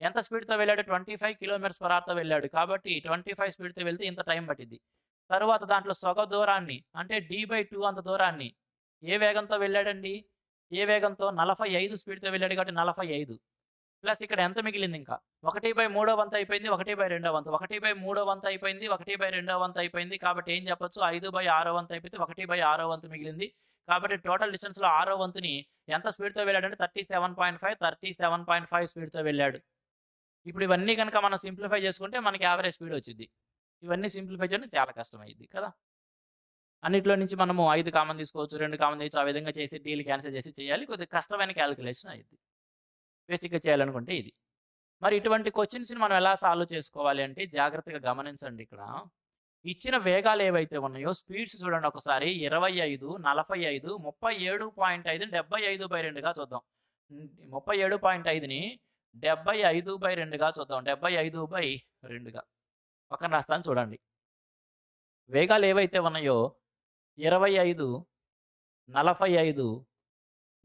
ఎంత స్పీడ్‌తో వెళ్ళాడు? 25 km/hతో వెళ్ళాడు. కాబట్టి 25 స్పీడ్‌తో వెళ్తే ఇంత టైం పట్టిద్ది. తరువాత దాంట్లో సగ దూరాన్ని అంటే d/2 అంత దూరాన్ని ఏ వేగంతో వెళ్ళాడండి? ఏ వేగంతో? 45 స్పీడ్‌తో వెళ్ళాడు కాబట్టి 45 ప్లస్ ఇక్కడ ఎంత మిగిలింది ఇంకా? 1/3 వంతు అయిపోయింది. 1/2 వంతు. 1/3 వంతు అయిపోయింది. 1/2 వంతు అయిపోయింది. కాబట్టి ఏం చెప్పొచ్చు? 5/6 వంతు అయిపోతే 1/6 వంతు మిగిలింది. కాబట్టి టోటల్ డిస్టెన్స్‌లో 6వ వంతుని ఎంత స్పీడ్‌తో వెళ్ళాడంటే 37.5 స్పీడ్‌తో వెళ్ళాడు. ఇప్పుడు ఇవన్నీ గనక మనం సింప్లిఫై చేసుకుంటే మనకి యావరేజ్ స్పీడ్ వచ్చిద్ది. ఇవన్నీ సింప్లిఫై చేయడం చాలా కష్టమైద్ది కదా. అన్నిట్లో నుంచి మనము 5 కామన్ తీసుకోవచ్చు, 2 కామన్ తీయొచ్చు. ఆ విధంగా చేసి డీలు క్యాన్సిల్ చేసి చేయాలి. కొద్దిగా కష్టమైన క్యాలిక్యులేషన్ అయ్యిద్ది. బేసిక్‌గా చేయాలనుకుంటే ఇది. మరి ఇటువంటి క్వెషన్స్‌ని మనం ఎలా సాల్వ్ చేసుకోవాలి అంటే జాగ్రత్తగా గమనించండి ఇక్కడ. ఇచ్చిన వేగాలు ఏవైతే ఉన్నాయో స్పీడ్స్ చూడండి ఒకసారి 25, 45, 37.5ని 75/2గా చూద్దాం. 37.5ని 75/2గా చూద్దాం. 75/2గా పక్కన రాస్తాను చూడండి. వేగాలు ఏవైతే ఉన్నాయో 25,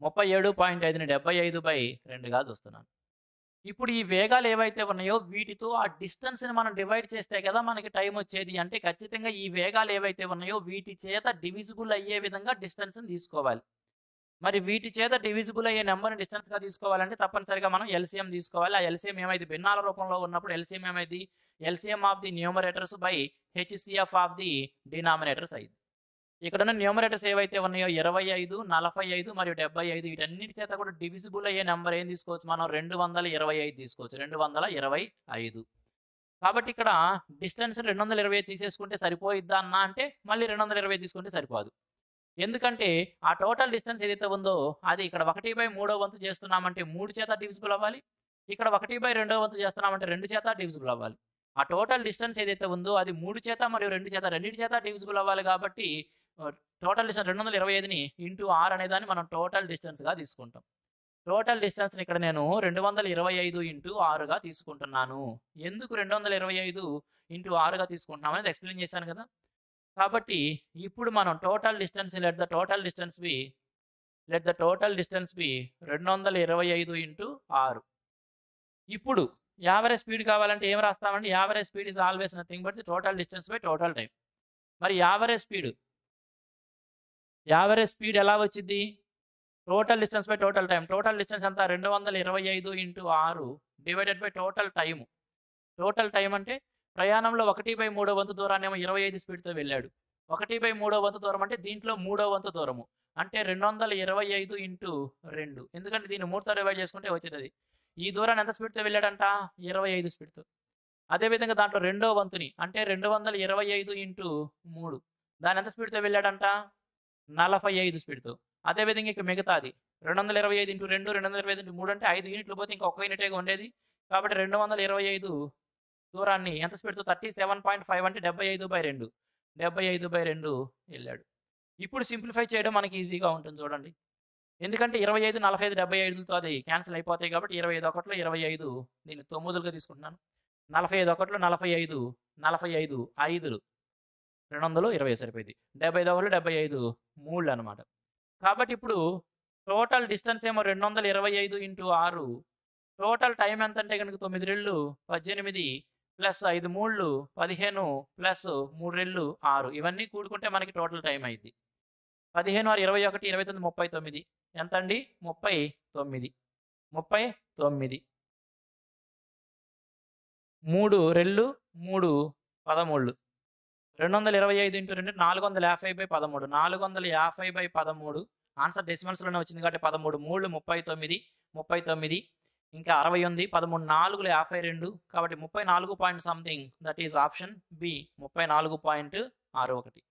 45, 37.5ని 75/2గా చూస్తున్నాను. ఇప్పుడు ఈ వేగాలు ఏవైతే ఉన్నాయో వీటితో ఆ డిస్టెన్స్‌ని మనం డివైడ్ చేస్తే కదా మనకి టైం వచ్చేది. అంటే ఖచ్చితంగా ఈ వేగాలు ఏవైతే ఉన్నాయో వీటి చేత డివిజిబుల్ అయ్యే విధంగా డిస్టెన్స్‌ని తీసుకోవాలి. మరి వీటి చేత డివిజిబుల్ అయ్యే నెంబర్‌ని డిస్టెన్స్‌గా తీసుకోవాలంటే తప్పనిసరిగా మనం ఎల్‌సీఎం తీసుకోవాలి. ఆ ఎల్‌సీఎం ఏమైంది? భిన్నాల రూపంలో ఉన్నప్పుడు ఎల్‌సీఎం ఏమైంది? LCM of the numerators by HCF of the denominators అయింది. ఇక్కడున్న న్యూమరేటర్స్ ఏవైతే ఉన్నాయో 25, 45 మరియు 75 వీటన్నిటి చేత కూడా డివిజిబుల్ అయ్యే నెంబర్ ఏం తీసుకోవచ్చు మనం? 225 తీసుకోవచ్చు. 225. కాబట్టి ఇక్కడ డిస్టెన్స్ 225 తీసేసుకుంటే సరిపోయిద్దా అన్నా అంటే మళ్ళీ 220 తీసుకుంటే సరిపోదు. ఎందుకంటే ఆ టోటల్ డిస్టెన్స్ ఏదైతే ఉందో అది ఇక్కడ 1/3 వంతు చేస్తున్నామంటే 3 చేత డివిజిబుల్ అవ్వాలి. ఇక్కడ 1/2 వంతు చేస్తున్నామంటే 2 చేత డివిజిబుల్ అవ్వాలి. ఆ టోటల్ డిస్టెన్స్ ఏదైతే ఉందో అది 3 చేత మరియు 2 చేత రెండింటి చేత డివిజిబుల్ అవ్వాలి. కాబట్టి టోటల్ డిస్టెన్స్ 225ని ఇంటూ r అనేదాన్ని మనం టోటల్ డిస్టెన్స్‌గా తీసుకుంటాం. టోటల్ డిస్టెన్స్‌ని ఇక్కడ నేను 225 ఇంటూ 6గా తీసుకుంటున్నాను. ఎందుకు 225 ఇంటూ 6గా తీసుకుంటున్నాం అనేది ఎక్స్‌ప్లెయిన్ చేశాను కదా! కాబట్టి ఇప్పుడు మనం let the total distance be 225 into 6. ఇప్పుడు యావరేజ్ స్పీడ్ కావాలంటే ఏం రాస్తామండి? Average speed is always nothing but the total distance by total time. మరి యావరేజ్ స్పీడ్ ఎలా వచ్చిద్ది? Total distance by total time. Total distance ఎంత? 225 into 6 divided by total time. Total time అంటే ప్రయాణంలో 1/3 వంతు దూరాన్నేమో 25 స్పీడ్‌తో వెళ్ళాడు. 1/3 వంతు దూరం అంటే దీంట్లో మూడో వంతు దూరము. అంటే 225 ఇంటూ 2. ఎందుకంటే దీన్ని 3తో డివైడ్ చేసుకుంటే వచ్చేదది. ఈ దూరాన్ని ఎంత స్పీడ్‌తో వెళ్ళాడంట? 25 స్పీడ్‌తో. అదేవిధంగా దాంట్లో రెండో వంతుని అంటే 225 ఇంటూ 3 దాన్ని ఎంత స్పీడ్‌తో వెళ్ళాడంట? 45 స్పీడ్‌తో. అదేవిధంగా ఇక మిగతాది 225 ఇంటూ 2, 225 ఇంటూ 3 అంటే 5 యూనిట్లు పోతే ఇంకా ఒక్క యూనిటేగా ఉండేది. కాబట్టి 225 దూరాన్ని ఎంత స్పీడ్‌తో 37.5 అంటే 75/2. 75/2 వెళ్ళాడు. ఇప్పుడు సింప్లిఫై చేయడం మనకి ఈజీగా ఉంటుంది చూడండి. ఎందుకంటే 25, 45, 75తో అది క్యాన్సిల్ అయిపోతాయి కాబట్టి 25 ఒకటిలో 25 దీన్ని 9లుగా తీసుకుంటున్నాను. 45 ఒకటిలో 45, 45 5లు 220 సరిపోయింది. 75 ఒకటిలో 75 3లు అనమాట. కాబట్టి ఇప్పుడు టోటల్ డిస్టెన్స్ ఏమో 225 ఇంటూ 6. టోటల్ టైం ఎంత అంటే గనుక 9 రెళ్ళు 18 ప్లస్ 5 మూళ్ళు 15 ప్లస్ 3 రెళ్ళు 6 ఇవన్నీ కూడుకుంటే మనకి టోటల్ టైం అయింది. 15 6 21 29 39 ఎంతండి? 39. 39 3 రెళ్ళు 3 13 225 ఇంటూ 2 450/13. 450/13 ఆన్సర్ డెసిమల్స్‌లోనే వచ్చింది కాబట్టి 13 మూళ్ళు 39 39 ఇంకా 60 ఉంది. 13 4లు 52 కాబట్టి 34 point something that is option B 34.61.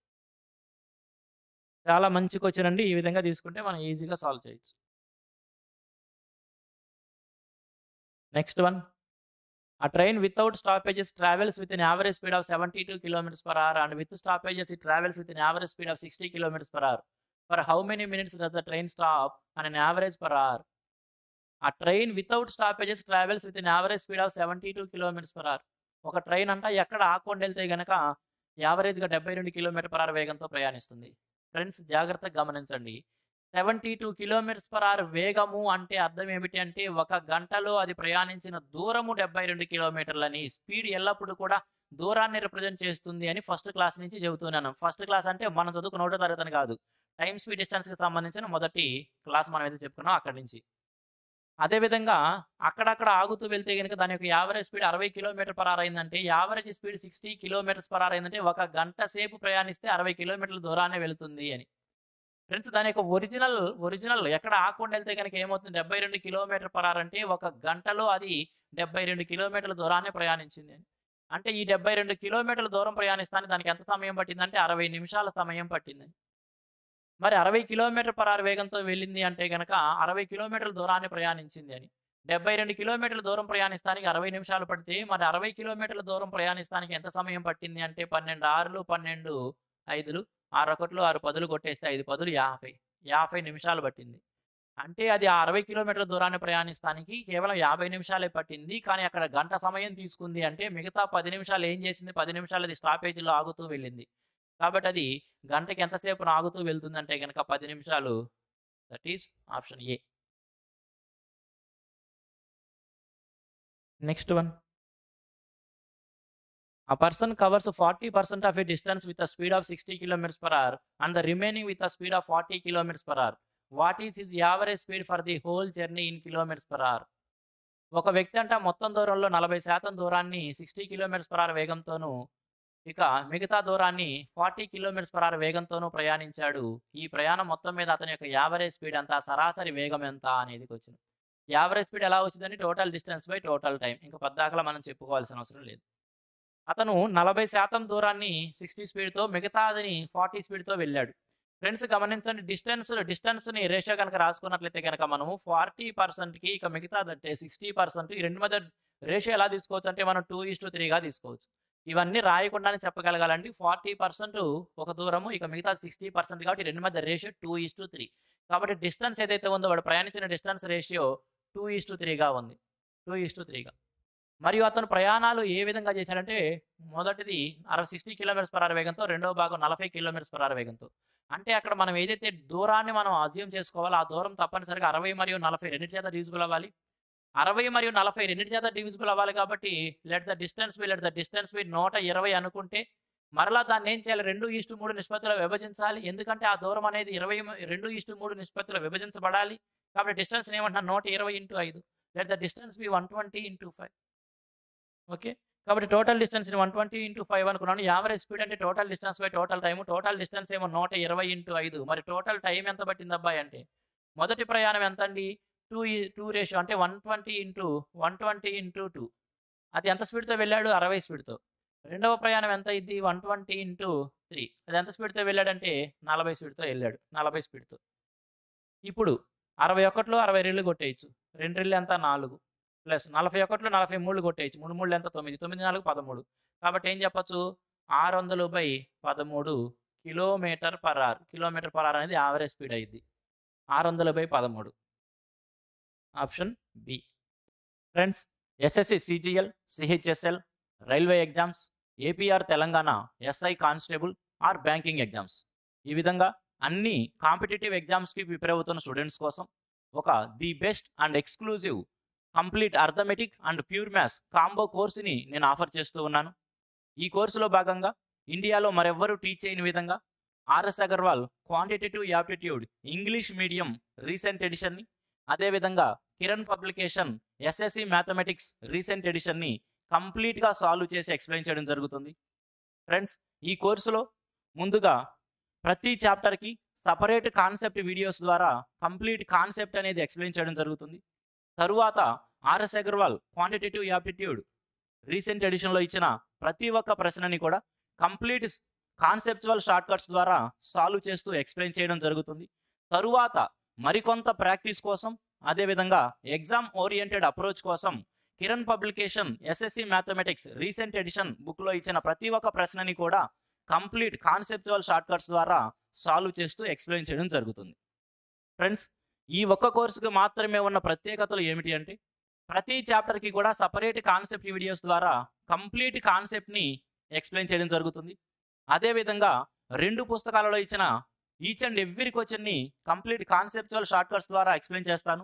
చాలా మంచి క్వెషన్ అండి. ఈ విధంగా తీసుకుంటే మనం ఈజీగా సాల్వ్ చేయొచ్చు. Next one. A train without stoppages travels with an average speed of 72 km/h and with stoppages it travels with an average speed of 60 km/h. For how many minutes does the train stop on an average per hour? A train without stoppages travels with an average speed of 72 km/h. ఒక train అంట ఎక్కడ ఆకుండా వెళ్తే గనక యావరేజ్‌గా 72 km/h వేగంతో ప్రయాణిస్తుంది. Friends జాగ్రత్తగా గమనించండి. 72 km/h వేగము అంటే అర్థం ఏమిటి అంటే ఒక గంటలో అది ప్రయాణించిన దూరము 72 కిలోమీటర్లని. స్పీడ్ ఎల్లప్పుడూ కూడా దూరాన్ని రిప్రజెంట్ చేస్తుంది అని ఫస్ట్ క్లాస్ నుంచి చెబుతున్నాను. ఫస్ట్ క్లాస్ అంటే మనం చదువుకున్న ఒకటో తరగతి కాదు. టైమ్ స్పీడ్ డిస్టెన్స్‌కి సంబంధించిన మొదటి క్లాస్ మనం అయితే చెప్పుకున్నాం అక్కడి నుంచి. అదేవిధంగా అక్కడక్కడ ఆగుతూ వెళ్తే గనుక దాని యొక్క యావరేజ్ స్పీడ్ 60 km/h అయిందంటే యావరేజ్ స్పీడ్ 60 km/h అయిందంటే ఒక గంట సేపు ప్రయాణిస్తే 60 కిలోమీటర్ల దూరాన్ని వెళుతుంది అని. ఫ్రెండ్స్ దాని యొక్క ఒరిజినల్ ఎక్కడ ఆకుండా వెళ్తే కనుక ఏమవుతుంది 72 km/h అంటే ఒక గంటలో అది 72 కిలోమీటర్ల దూరాన్ని ప్రయాణించింది అని. అంటే ఈ 72 కిలోమీటర్ల దూరం ప్రయాణిస్తానికి దానికి ఎంత సమయం పట్టిందంటే 60 నిమిషాల సమయం పట్టిందని. మరి 60 km/h వేగంతో వెళ్ళింది అంటే గనక 60 కిలోమీటర్ల దూరాన్ని ప్రయాణించింది అని. 72 కిలోమీటర్ల దూరం ప్రయాణిస్తానికి 60 నిమిషాలు పడితే మరి 60 కిలోమీటర్ల దూరం ప్రయాణిస్తానికి ఎంత సమయం పట్టింది అంటే 12 6లు 12 5లు 6 ఒకట్లు 6 10లు కొట్టేస్తే 5 10లు 50. 50 నిమిషాలు పట్టింది. అంటే అది ఆ 60 కిలోమీటర్ల దూరాన్ని ప్రయాణిస్తానికి కేవలం 50 నిమిషాలే పట్టింది. కానీ అక్కడ గంట సమయం తీసుకుంది అంటే మిగతా 10 నిమిషాలు ఏం చేసింది? 10 నిమిషాలు అది స్టాపేజ్‌లో ఆగుతూ వెళ్ళింది. కాబట్టి అది గంటకి ఎంతసేపు ఆగుతూ వెళ్తుందంటే గనక 10 నిమిషాలు. That is option A. Next one. A person covers 40% of a distance with a speed of 60 km/h and the remaining with a speed of 40 km/h. What is his average speed for the whole journey in km/h? ఒక వ్యక్తి అంట మొత్తం దూరంలో 40% దూరాన్ని 60 km/h వేగంతోనూ ఇక మిగతా దూరాన్ని 40 km/h వేగంతోనూ ప్రయాణించాడు. ఈ ప్రయాణం మొత్తం మీద అతని యొక్క యావరేజ్ స్పీడ్ ఎంత? సరాసరి వేగం ఎంత అనేది క్వశ్చన్. యావరేజ్ స్పీడ్ ఎలా వచ్చిందని total distance by total time. ఇంకా పద్దాకలా మనం చెప్పుకోవాల్సిన అవసరం లేదు. అతను 40% దూరాన్ని 60 స్పీడ్‌తో మిగతాదని 40 స్పీడ్‌తో వెళ్ళాడు. ఫ్రెండ్స్ గమనించండి డిస్టెన్స్‌ని రేషియో కనుక రాసుకున్నట్లయితే కనుక మనము 40%కి ఇక మిగతాదంటే 60% ఈ రెండు మధ్య రేషియో ఎలా తీసుకోవచ్చు అంటే మనం 2:3గా తీసుకోవచ్చు. ఇవన్నీ రాయకుండానే చెప్పగలగాలండి. 40% ఒక దూరము, ఇక మిగతాది 60% కాబట్టి 2 మధ్య రేషియో 2:3. కాబట్టి డిస్టెన్స్ ఏదైతే ఉందో వాడు ప్రయాణించిన డిస్టెన్స్ రేషియో 2:3గా ఉంది. 2:3గా. మరియు అతను ప్రయాణాలు ఏ విధంగా చేశాడంటే, మొదటిది 60 కిలోమీటర్స్/అవర్ వేగంతో, రెండవ భాగం 40 కిలోమీటర్స్/అవర్ వేగంతో. అంటే అక్కడ మనం ఏదైతే దూరాన్ని మనం అజ్యూమ్ చేసుకోవాలో, ఆ దూరం తప్పనిసరిగా 60 మరియు 40 రెండిటి చేత డివిజిబుల్ అవ్వాలి. 60 మరియు 40 రెండిటి చేత డివిజిబుల్ అవ్వాలి కాబట్టి లెట్ ద డిస్టెన్స్ బి 120 అనుకుంటే, మరలా దాన్ని ఏం చేయాలి? 2:3 నిష్పత్తిలో విభజించాలి. ఎందుకంటే ఆ దూరం అనేది 2:3 నిష్పత్తిలో విభజించబడాలి. కాబట్టి డిస్టెన్స్‌ని ఏమంటున్నాను? 120/5. Let the distance be 120/5. Okay. కాబట్టి టోటల్ డిస్టెన్స్‌ని 120/5 అనుకున్నాను. యావరేజ్ స్పీడ్ అంటే total distance by total time. Total distance ఏమో 120/5. మరి టోటల్ టైమ్ ఎంత పట్టిందబ్బాయి అంటే, మొదటి ప్రయాణం ఎంతండి? 2 రేషియో అంటే 120/2. అది ఎంత స్పీడ్‌తో వెళ్ళాడు? 60 స్పీడ్‌తో. రెండవ ప్రయాణం ఎంత అయ్యిద్ది? 120/3. అది ఎంత స్పీడ్‌తో వెళ్ళాడంటే 40 స్పీడ్‌తో వెళ్ళాడు. 40 స్పీడ్‌తో. ఇప్పుడు 61లో 62 కొట్టేయొచ్చు. 2 రెళ్ళు ఎంత? 4. ప్లస్ 41లో 43 కొట్టేయొచ్చు. 3 మూడులు ఎంత? 9. 9, 4 13. కాబట్టి ఏం చెప్పొచ్చు? 600/13 కిలోమీటర్/అవర్. కిలోమీటర్/అవర్ అనేది యావరేజ్ స్పీడ్ అయ్యిద్ది. 600/13. Option B. Friends, SSC CGL, CHSL, railway exams, AP or Telangana SI constable or banking exams, ఈ విధంగా అన్ని కాంపిటేటివ్ ఎగ్జామ్స్కి ప్రిపేర్ అవుతున్న స్టూడెంట్స్ కోసం ఒక the best and exclusive complete arithmetic and pure maths combo కోర్సుని నేను ఆఫర్ చేస్తూ ఉన్నాను. ఈ కోర్సులో భాగంగా ఇండియాలో మరెవ్వరూ టీచ్ చేయని విధంగా RS Agarwal quantitative aptitude English medium recent ఎడిషన్ని, అదేవిధంగా Kiran publication SSC mathematics recent ఎడిషన్ని కంప్లీట్గా సాల్వ్ చేసి ఎక్స్ప్లెయిన్ చేయడం జరుగుతుంది. ఫ్రెండ్స్, ఈ కోర్సులో ముందుగా ప్రతి చాప్టర్కి సపరేట్ కాన్సెప్ట్ వీడియోస్ ద్వారా కంప్లీట్ కాన్సెప్ట్ అనేది ఎక్స్ప్లెయిన్ చేయడం జరుగుతుంది. తరువాత RS Agarwal quantitative aptitude recent ఎడిషన్లో ఇచ్చిన ప్రతి ఒక్క ప్రశ్నని కూడా కంప్లీట్ కాన్సెప్చువల్ షార్ట్కట్స్ ద్వారా సాల్వ్ చేస్తూ ఎక్స్ప్లెయిన్ చేయడం జరుగుతుంది. తరువాత మరికొంత ప్రాక్టీస్ కోసం, అదేవిధంగా ఎగ్జామ్ ఓరియంటెడ్ అప్రోచ్ కోసం Kiran publication SSC mathematics recent edition బుక్లో ఇచ్చిన ప్రతి ఒక్క ప్రశ్నని కూడా కంప్లీట్ కాన్సెప్చువల్ షార్ట్కట్స్ ద్వారా సాల్వ్ చేస్తూ ఎక్స్ప్లెయిన్ చేయడం జరుగుతుంది. ఫ్రెండ్స్, ఈ ఒక్క కోర్సుకు మాత్రమే ఉన్న ప్రత్యేకతలు ఏమిటి అంటే, ప్రతి చాప్టర్కి కూడా సపరేట్ కాన్సెప్ట్ వీడియోస్ ద్వారా కంప్లీట్ కాన్సెప్ట్ని ఎక్స్ప్లెయిన్ చేయడం జరుగుతుంది. అదేవిధంగా 2 పుస్తకాలలో ఇచ్చిన ఈచ్ అండ్ ఎవ్రీ క్వశ్చన్ని కంప్లీట్ కాన్సెప్చువల్ షార్ట్కట్స్ ద్వారా ఎక్స్ప్లెయిన్ చేస్తాను.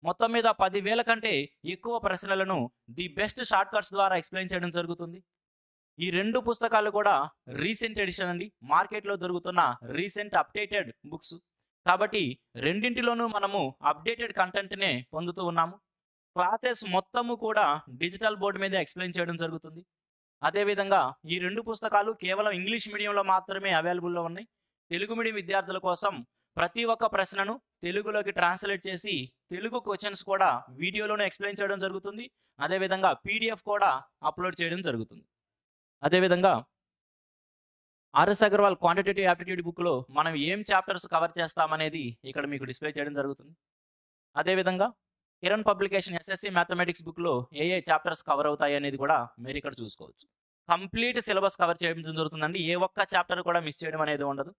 మొత్తం మీద 10,000 కంటే ఎక్కువ ప్రశ్నలను ది బెస్ట్ షార్ట్కట్స్ ద్వారా ఎక్స్ప్లెయిన్ చేయడం జరుగుతుంది. ఈ 2 పుస్తకాలు కూడా రీసెంట్ ఎడిషన్ అండి, మార్కెట్లో దొరుకుతున్న రీసెంట్ అప్డేటెడ్ బుక్స్. కాబట్టి రెండింటిలోనూ మనము అప్డేటెడ్ కంటెంట్నే పొందుతూ ఉన్నాము. క్లాసెస్ మొత్తము కూడా డిజిటల్ బోర్డు మీద ఎక్స్ప్లెయిన్ చేయడం జరుగుతుంది. అదేవిధంగా ఈ 2 పుస్తకాలు కేవలం ఇంగ్లీష్ మీడియంలో మాత్రమే అవైలబుల్లో ఉన్నాయి. తెలుగు మీడియం విద్యార్థుల కోసం ప్రతి ఒక్క ప్రశ్నను తెలుగులోకి ట్రాన్స్లేట్ చేసి తెలుగు క్వశ్చన్స్ కూడా వీడియోలోనే ఎక్స్ప్లెయిన్ చేయడం జరుగుతుంది. అదేవిధంగా పీడిఎఫ్ కూడా అప్లోడ్ చేయడం జరుగుతుంది. అదేవిధంగా ఆర్ఎస్ అగర్వాల్ క్వాంటిటేటివ్ యాప్టిట్యూడ్ బుక్లో మనం ఏం చాప్టర్స్ కవర్ చేస్తామనేది ఇక్కడ మీకు డిస్ప్లే చేయడం జరుగుతుంది. అదేవిధంగా కిరణ్ పబ్లికేషన్ ఎస్ఎస్సి మ్యాథమెటిక్స్ బుక్లో ఏ చాప్టర్స్ కవర్ అవుతాయి అనేది కూడా మీరు ఇక్కడ చూసుకోవచ్చు. కంప్లీట్ సిలబస్ కవర్ చేయడం జరుగుతుందండి. ఏ ఒక్క చాప్టర్ కూడా మిస్ చేయడం అనేది ఉండదు.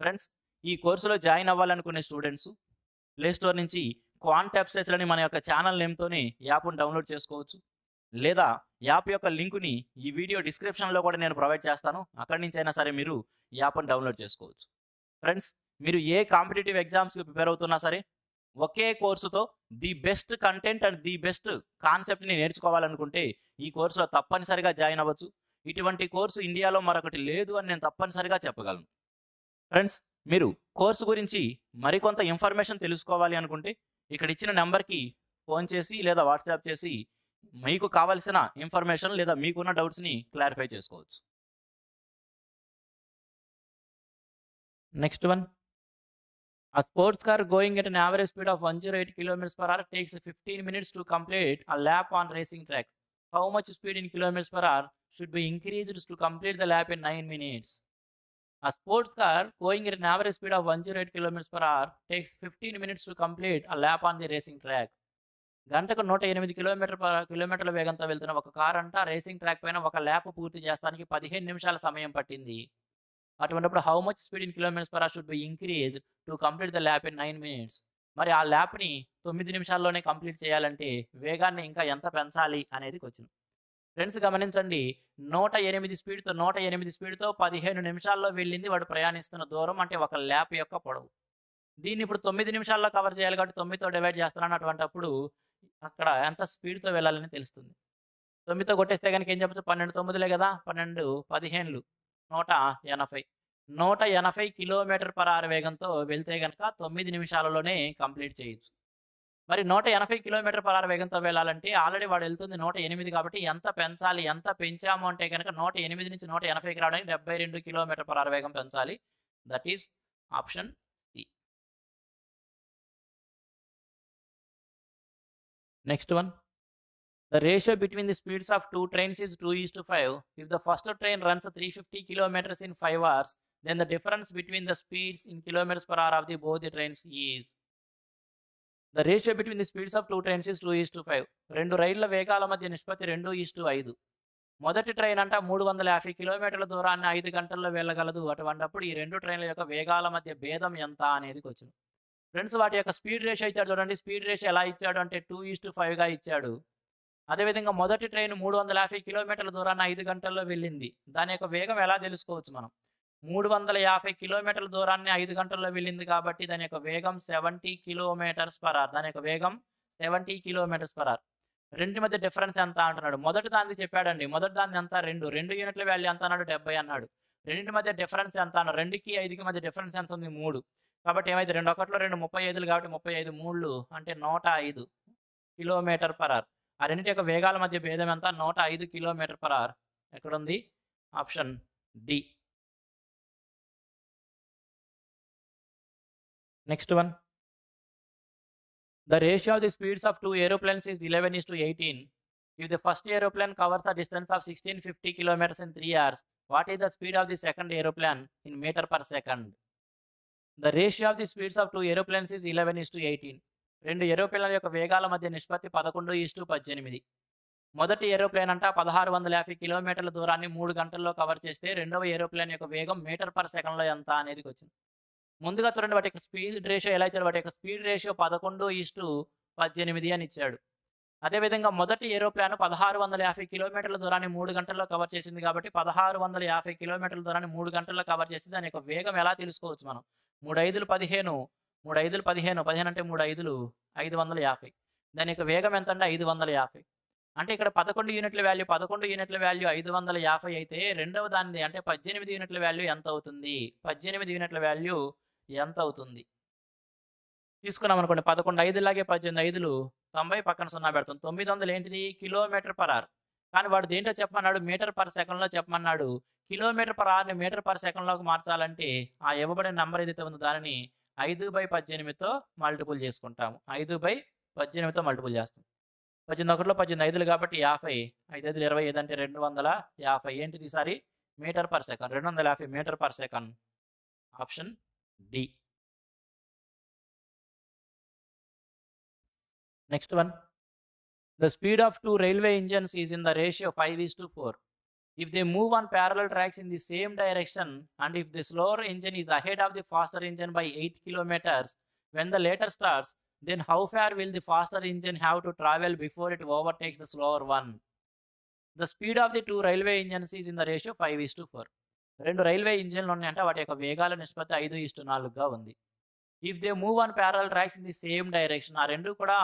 ఫ్రెండ్స్, ఈ కోర్సులో జాయిన్ అవ్వాలనుకునే స్టూడెంట్స్ ప్లే స్టోర్ నుంచి క్వాంట్ యాప్సెస్ అని మన యొక్క ఛానల్ నేమ్తోనే యాప్ను డౌన్లోడ్ చేసుకోవచ్చు. లేదా యాప్ యొక్క లింకుని ఈ వీడియో డిస్క్రిప్షన్లో కూడా నేను ప్రొవైడ్ చేస్తాను. అక్కడి నుంచి అయినా సరే మీరు యాప్ను డౌన్లోడ్ చేసుకోవచ్చు. ఫ్రెండ్స్, మీరు ఏ కాంపిటేటివ్ ఎగ్జామ్స్కి ప్రిపేర్ అవుతున్నా సరే ఒకే కోర్సుతో the best content and the best కాన్సెప్ట్ని నేర్చుకోవాలనుకుంటే ఈ కోర్సులో తప్పనిసరిగా జాయిన్ అవ్వచ్చు. ఇటువంటి కోర్సు ఇండియాలో మరొకటి లేదు అని నేను తప్పనిసరిగా చెప్పగలను. ఫ్రెండ్స్, మీరు కోర్సు గురించి మరికొంత ఇన్ఫర్మేషన్ తెలుసుకోవాలి అనుకుంటే ఇక్కడ ఇచ్చిన నెంబర్కి ఫోన్ చేసి లేదా వాట్సాప్ చేసి మీకు కావాల్సిన ఇన్ఫర్మేషన్ లేదా మీకున్న డౌట్స్ని క్లారిఫై చేసుకోవచ్చు. Next one, a sports car going at an average speed of 108 km/h takes 15 minutes to complete a lap on racing track. How much speed in km/h should be increased to complete the lap in 9 minutes? A sports car going at an average speed of 108 km/h takes 15 minutes to complete a lap on the racing track. గంటకు 108 కిలోమీటర్ల వేగంతో వెళ్తున్న ఒక car అంట racing track పైన ఒక lap పూర్తి చేస్తానికి 15 నిమిషాల సమయం పట్టింది. అటువంటప్పుడు how much speed in kilometres per hour should be increase to complete the lap in 9 minutes. మరి ఆ ల్యాప్‌ని 9 నిమిషాల్లోనే కంప్లీట్ చేయాలంటే వేగాన్ని ఇంకా ఎంత పెంచాలి అనేది క్వెషన్. ఫ్రెండ్స్ గమనించండి. 108 స్పీడ్‌తో 15 నిమిషాల్లో వెళ్ళింది వాడు ప్రయాణిస్తున్న దూరం అంటే ఒక ల్యాప్ యొక్క పొడవు. దీన్ని ఇప్పుడు 9 నిమిషాల్లో కవర్ చేయాలి కాబట్టి 9తో డివైడ్ చేస్తున్నాను. అటువంటప్పుడు అక్కడ ఎంత స్పీడ్‌తో వెళ్ళాలని తెలుస్తుంది. 9తో కొట్టేస్తే గనుక ఏం చెప్పొచ్చు 12 తొమ్మిదిలే కదా! 12 15లు 180. 180 కిలోమీటర్/అవర్ వేగంతో వెళ్తే గనక 9 నిమిషాలలోనే కంప్లీట్ చేయొచ్చు. మరి 180 కిలోమీటర్/అవర్ వేగంతో వెళ్ళాలంటే ఆల్రెడీ వాడు వెళ్తుంది 108 కాబట్టి ఎంత పెంచాలి? ఎంత పెంచాము అంటే గనక 108 నుంచి 180కి రావడానికి 72 కిలోమీటర్/అవర్ వేగం పెంచాలి. That is option C. Next one. The ratio between the speeds of two trains is 2:5. If the first train runs 350 kilometers in 5 hours, then the difference between the speeds in kilometers per hour of the both the trains is. The ratio between the speeds of two trains is 2:5. రెండు రైళ్ల వేగాల మధ్య నిష్పత్తి 2:5. మొదటి train అంట 350 కిలోమీటర్ల దూరాన్ని 5 గంటల్లో వెళ్ళగలదు. అటువంటప్పుడు ఈ రెండు ట్రైన్ల యొక్క వేగాల మధ్య భేదం ఎంత అనేది క్వెషన్. ఫ్రెండ్స్ వాటి యొక్క స్పీడ్ రేషియో ఇచ్చాడు చూడండి. స్పీడ్ రేషియో ఎలా ఇచ్చాడు అంటే 2:5గా ఇచ్చాడు. అదేవిధంగా మొదటి ట్రైన్ 350 కిలోమీటర్ల దూరాన్ని 5 గంటల్లో వెళ్ళింది. దాని యొక్క వేగం ఎలా తెలుసుకోవచ్చు మనం? 350 కిలోమీటర్ల దూరాన్ని 5 గంటల్లో వెళ్ళింది కాబట్టి దాని యొక్క వేగం 70 కిలోమీటర్స్ పర్ అవర్. దాని యొక్క వేగం 70 కిలోమీటర్స్ పర్ అవర్. రెండింటి మధ్య డిఫరెన్స్ ఎంత అంటున్నాడు. మొదటి దాన్ని చెప్పాడండి. మొదటి దాన్ని ఎంత 2 యూనిట్ల వాల్యూ ఎంత అన్నాడు 70 అన్నాడు. రెండింటి మధ్య డిఫరెన్స్ ఎంత అన్నాడు. 2కి 5కి మధ్య డిఫరెన్స్ ఎంత ఉంది 3. కాబట్టి ఏమైతే 2 1లో 2 35 కాబట్టి 35 3 అంటే 105 కిలోమీటర్ పర్ అవర్. ఆ రెండింటి యొక్క వేగాల మధ్య భేదం ఎంత 105 కిలోమీటర్ పర్ అవర్. ఎక్కడుంది? Option D. Next one. The ratio of the speeds of two aeroplanes is 11:18. If the first aeroplane covers a distance of 1650 kilometers in 3 hours, what is the speed of the second aeroplane in meter per second? The ratio of the speeds of two aeroplanes is 11:18. రెండు ఏరోప్లేన్ల యొక్క వేగాల మధ్య నిష్పత్తి 11:18. మొదటి aeroplane అంట 1650 కిలోమీటర్ల దూరాన్ని 3 గంటల్లో cover చేస్తే రెండవ ఏరోప్లేన్ యొక్క వేగం మీటర్ పర్ సెకండ్లో ఎంత అనేది వచ్చింది. ముందుగా చూడండి వాటి యొక్క స్పీడ్ రేషియో ఎలా ఇచ్చాడు. వాటి యొక్క స్పీడ్ రేషియో 11:18 అని ఇచ్చాడు. అదేవిధంగా మొదటి ఏరోప్లేన్ 1650 కిలోమీటర్ల దూరాన్ని 3 గంటల్లో కవర్ చేసింది కాబట్టి 1650 కిలోమీటర్ల దూరాన్ని 3 గంటల్లో కవర్ చేసి దాని యొక్క వేగం ఎలా తెలుసుకోవచ్చు మనం? 3 5 15 3 5 15 15 అంటే 3 5 550. దాని యొక్క వేగం ఎంత అంటే 550. అంటే ఇక్కడ 11 యూనిట్ల వాల్యూ 550 అయితే రెండవ దానిది అంటే 18 యూనిట్ల వాల్యూ ఎంత అవుతుంది? 18 యూనిట్ల వాల్యూ ఎంత అవుతుంది? తీసుకున్నాం అనుకోండి 11 5 18 5 90 పక్కన 0 పెడతాం. 900 ఏంటిది? Kilometer per hour. కానీ వాడు దేంట్లో చెప్పమన్నాడు? మీటర్ పర్ సెకండ్లో చెప్పమన్నాడు. కిలోమీటర్ పర్ అవర్ని మీటర్ పర్ సెకండ్లోకి మార్చాలంటే ఆ ఇవ్వబడిన నెంబర్ ఏదైతే ఉందో దానిని 5/18తో మల్టిపుల్ చేసుకుంటాము. 5/18తో మల్టిపుల్ చేస్తాం. 18 1లో 18 5 కాబట్టి 50. 5 5 25 అంటే 250. ఏంటిది ఈసారి? Meter per second. 250 meter per second. Option D. Next one. The speed of two railway engines is in the ratio 5:4. If they move on parallel tracks in the same direction and if the slower engine is ahead of the faster engine by 8 kilometers when the later starts, then how far will the faster engine have to travel before it overtakes the slower one? The speed of the two railway engines is in the ratio 5:4. రెండు railway ఇంజిన్లు ఉన్నాయంటే వాటి యొక్క వేగాల నిష్పత్తి 5:4గా ఉంది. If they move on parallel tracks in the same direction, ఆ రెండు కూడా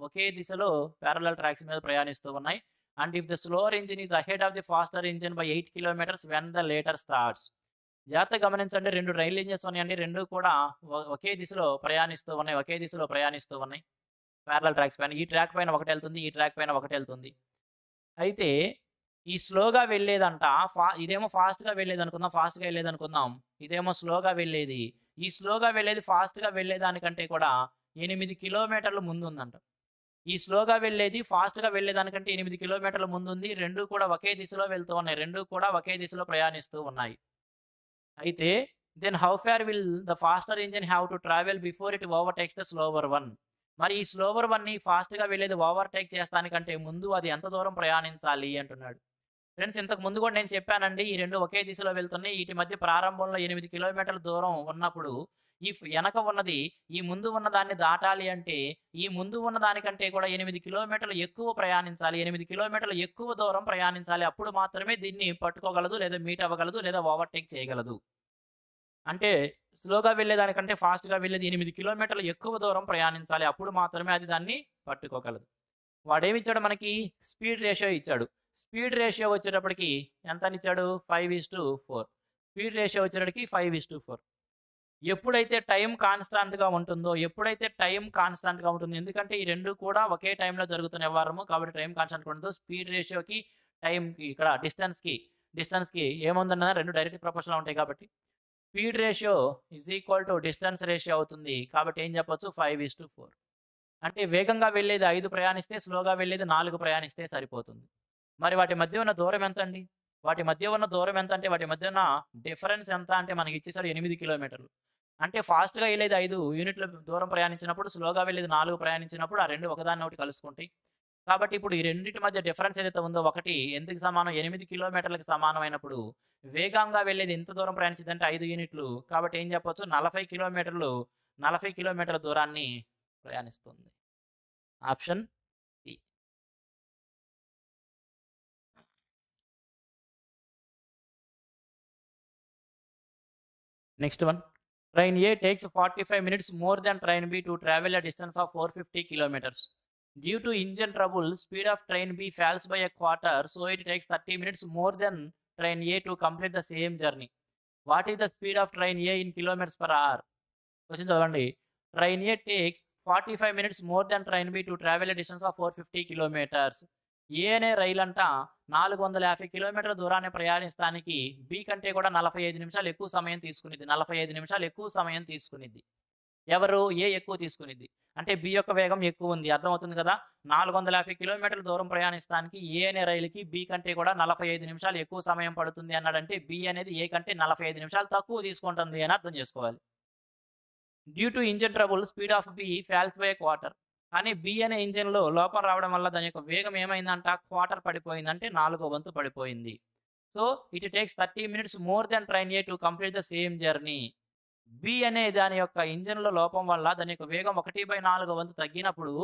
ఒకే దిశలో ప్యారలల్ ట్రాక్స్ మీద ప్రయాణిస్తూ ఉన్నాయి. And if the slower engine is ahead of the faster engine by 8 kilometers when the later starts. జాగ్రత్తగా గమనించండి, రెండు రైలు ఇంజిన్స్ ఉన్నాయండి. రెండు కూడా ఒకే దిశలో ప్రయాణిస్తూ ఉన్నాయి ప్యారలల్ ట్రాక్స్ పైన. ఈ ట్రాక్ పైన ఒకటి వెళ్తుంది, ఈ ట్రాక్ పైన ఒకటి వెళ్తుంది. అయితే ఈ స్లోగా వెళ్ళేదంట ఇదేమో ఫాస్ట్గా వెళ్ళేది అనుకుందాం, ఇదేమో స్లోగా వెళ్ళేది. ఈ స్లోగా వెళ్ళేది ఫాస్ట్గా వెళ్ళేదానికంటే కూడా 8 కిలోమీటర్ల ముందు ఉందంట. ఈ స్లోగా వెళ్ళేది ఫాస్ట్గా వెళ్ళేదానికంటే 8 కిలోమీటర్ల ముందుంది. రెండు కూడా ఒకే దిశలో వెళ్తూ ఉన్నాయి, రెండు కూడా ఒకే దిశలో ప్రయాణిస్తూ ఉన్నాయి. అయితే then how far will the faster engine have to travel before it overtakes the slower one. మరి ఈ స్లోవర్ వన్‌ని ఫాస్ట్‌గా వెళ్ళేది ఓవర్‌టేక్ చేస్తానికంటే ముందు అది ఎంత దూరం ప్రయాణించాలి అంటున్నాడు. ఫ్రెండ్స్ ఇంతకు ముందు కూడా నేను చెప్పానండి. ఈ 2 ఒకే దిశలో వెళ్తున్నాయి. ఈటి మధ్య ప్రారంభంలో 8 కిలోమీటర్ల దూరం ఉన్నప్పుడు, ఎనక ఉన్నది ఈ ముందు ఉన్నదాన్ని దాటాలి అంటే, ఈ ముందు ఉన్న దానికంటే కూడా 8 కిలోమీటర్లు ఎక్కువ ప్రయాణించాలి. 8 కిలోమీటర్లు ఎక్కువ దూరం ప్రయాణించాలి. అప్పుడు మాత్రమే దీన్ని పట్టుకోగలదు, లేదా మీట్ అవ్వగలదు, లేదా ఓవర్‌టేక్ చేయగలదు. అంటే స్లోగా వెళ్ళేదానికంటే ఫాస్ట్‌గా వెళ్ళేది 8 కిలోమీటర్లు ఎక్కువ దూరం ప్రయాణించాలి. అప్పుడు మాత్రమే అది దాన్ని పట్టుకోగలదు. వాడేమిచ్చాడు మనకి? స్పీడ్ రేషియో ఇచ్చాడు. స్పీడ్ రేషియో వచ్చేటప్పటికి ఎంతనిచ్చాడు? 5:4. స్పీడ్ రేషియో వచ్చేటప్పటికి 5:4. ఎప్పుడైతే టైం కాన్స్టాంట్‌గా ఉంటుందో ఎందుకంటే ఈ 2 కూడా ఒకే టైంలో జరుగుతున్న వ్యవహారము. కాబట్టి టైం కాన్స్టాంట్‌గా ఉండదు. స్పీడ్ రేషియోకి, టైంకి ఇక్కడ డిస్టెన్స్‌కి ఏముందన్నా 2 డైరెక్ట్ ప్రపోర్షనల్ ఉంటాయి కాబట్టి స్పీడ్ రేషియో డిస్టెన్స్ రేషియో అవుతుంది. కాబట్టి ఏం చెప్పొచ్చు? 5:4. అంటే వేగంగా వెళ్ళేది 5 ప్రయాణిస్తే, స్లోగా వెళ్ళేది 4 ప్రయాణిస్తే సరిపోతుంది. మరి వాటి మధ్య ఉన్న దూరం ఎంతండి? వాటి మధ్య ఉన్న దూరం ఎంతంటే, వాటి మధ్య ఉన్న డిఫరెన్స్ ఎంత అంటే మనకి ఇచ్చేసాడు 8 కిలోమీటర్లు. అంటే ఫాస్ట్‌గా వెళ్ళేది 5 యూనిట్ల దూరం ప్రయాణించినప్పుడు, స్లోగా వెళ్ళేది 4 ప్రయాణించినప్పుడు ఆ 2 ఒకదాన్నొకటి కలుసుకుంటాయి. కాబట్టి ఇప్పుడు ఈ రెండిటి మధ్య డిఫరెన్స్ ఏదైతే ఉందో ఒకటి ఎందుకు సమానం? 8 కిలోమీటర్లకి సమానమైనప్పుడు వేగంగా వెళ్ళేది ఎంత దూరం ప్రయాణించిద్దంటే 5 యూనిట్లు. కాబట్టి ఏం చెప్పొచ్చు? 40 కిలోమీటర్ల దూరాన్ని ప్రయాణిస్తుంది. Option C. Next one. Train A takes 45 minutes more than train B to travel a distance of 450 kilometers. Due to engine trouble, speed of train B falls by a quarter, so it takes 30 minutes more than train A to complete the same journey. What is the speed of train A in kilometers per hour? Question చదవండి. Train A takes 45 minutes more than train B to travel a distance of 450 kilometers. ఏ అనే రైలు అంట 450 కిలోమీటర్ల దూరాన్ని ప్రయాణిస్తానికి B కంటే కూడా 45 నిమిషాలు ఎక్కువ సమయం తీసుకునిద్ది. 45 నిమిషాలు ఎక్కువ సమయం తీసుకునిద్ది. ఎవరు? ఏ ఎక్కువ తీసుకునిద్ది. అంటే బి యొక్క వేగం ఎక్కువ ఉంది. అర్థమవుతుంది కదా! 450 కిలోమీటర్ల దూరం ప్రయాణిస్తానికి ఏ అనే రైలుకి బి కంటే కూడా 45 నిమిషాలు ఎక్కువ సమయం పడుతుంది అన్నాడంటే, బి అనేది ఏ కంటే 45 నిమిషాలు తక్కువ తీసుకుంటుంది అని అర్థం చేసుకోవాలి. Due to engine trouble speed of B falls by quarter. కానీ బి అనే ఇంజిన్‌లో లోపం రావడం వల్ల దాని యొక్క వేగం ఏమైందంట? క్వార్టర్ పడిపోయింది. అంటే 4వ వంతు పడిపోయింది. So, it takes 30 minutes more than train A to complete the same journey. B అనే దాని యొక్క ఇంజిన్‌లో లోపం వల్ల దాని యొక్క వేగం 1/4 వంతు తగ్గినప్పుడు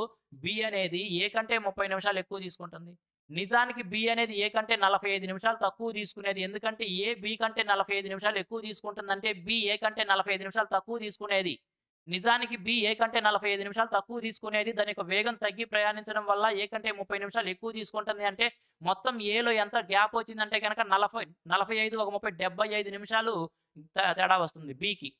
బి అనేది ఏ కంటే 30 నిమిషాలు ఎక్కువ తీసుకుంటుంది. నిజానికి బి అనేది ఏ కంటే 45 నిమిషాలు తక్కువ తీసుకునేది. ఎందుకంటే ఏ బి కంటే 45 నిమిషాలు ఎక్కువ తీసుకుంటుందంటే బి ఏ కంటే 45 నిమిషాలు తక్కువ తీసుకునేది. నిజానికి బి ఏ కంటే 45 నిమిషాలు తక్కువ తీసుకునేది. దాని యొక్క వేగం తగ్గి ప్రయాణించడం వల్ల ఏ కంటే 30 నిమిషాలు ఎక్కువ తీసుకుంటుంది. అంటే మొత్తం ఏలో ఎంత గ్యాప్ వచ్చిందంటే గనక 45 ఒక 30 75 నిమిషాలు తేడా వస్తుంది బికి.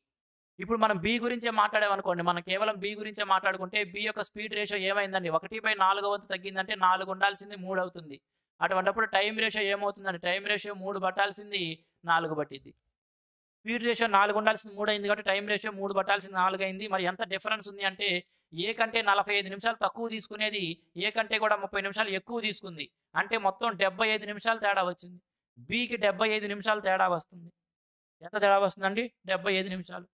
ఇప్పుడు మనం బి గురించే మాట్లాడామనుకోండి. మనం కేవలం బి గురించే మాట్లాడుకుంటే బి యొక్క స్పీడ్ రేషియో ఏమైందండి? 1/4 వంతు తగ్గిందంటే 4 ఉండాల్సింది 3 అవుతుంది. అటువంటప్పుడు టైమ్ రేషియో ఏమవుతుందండి? టైమ్ రేషియో 3 పట్టాల్సింది 4 పట్టిద్ది. స్పీడ్ రేషియో 4 ఉండాల్సింది 3 అయింది కాబట్టి టైమ్ రేషియో 3 పట్టాల్సింది 4 అయింది. మరి ఎంత డిఫరెన్స్ ఉంది అంటే ఏ కంటే 45 నిమిషాలు తక్కువ తీసుకునేది ఏ కంటే కూడా 30 నిమిషాలు ఎక్కువ తీసుకుంది. అంటే మొత్తం 75 నిమిషాలు తేడా వచ్చింది. బికి 75 నిమిషాలు తేడా వస్తుంది. ఎంత తేడా వస్తుందండి? 75 నిమిషాలు.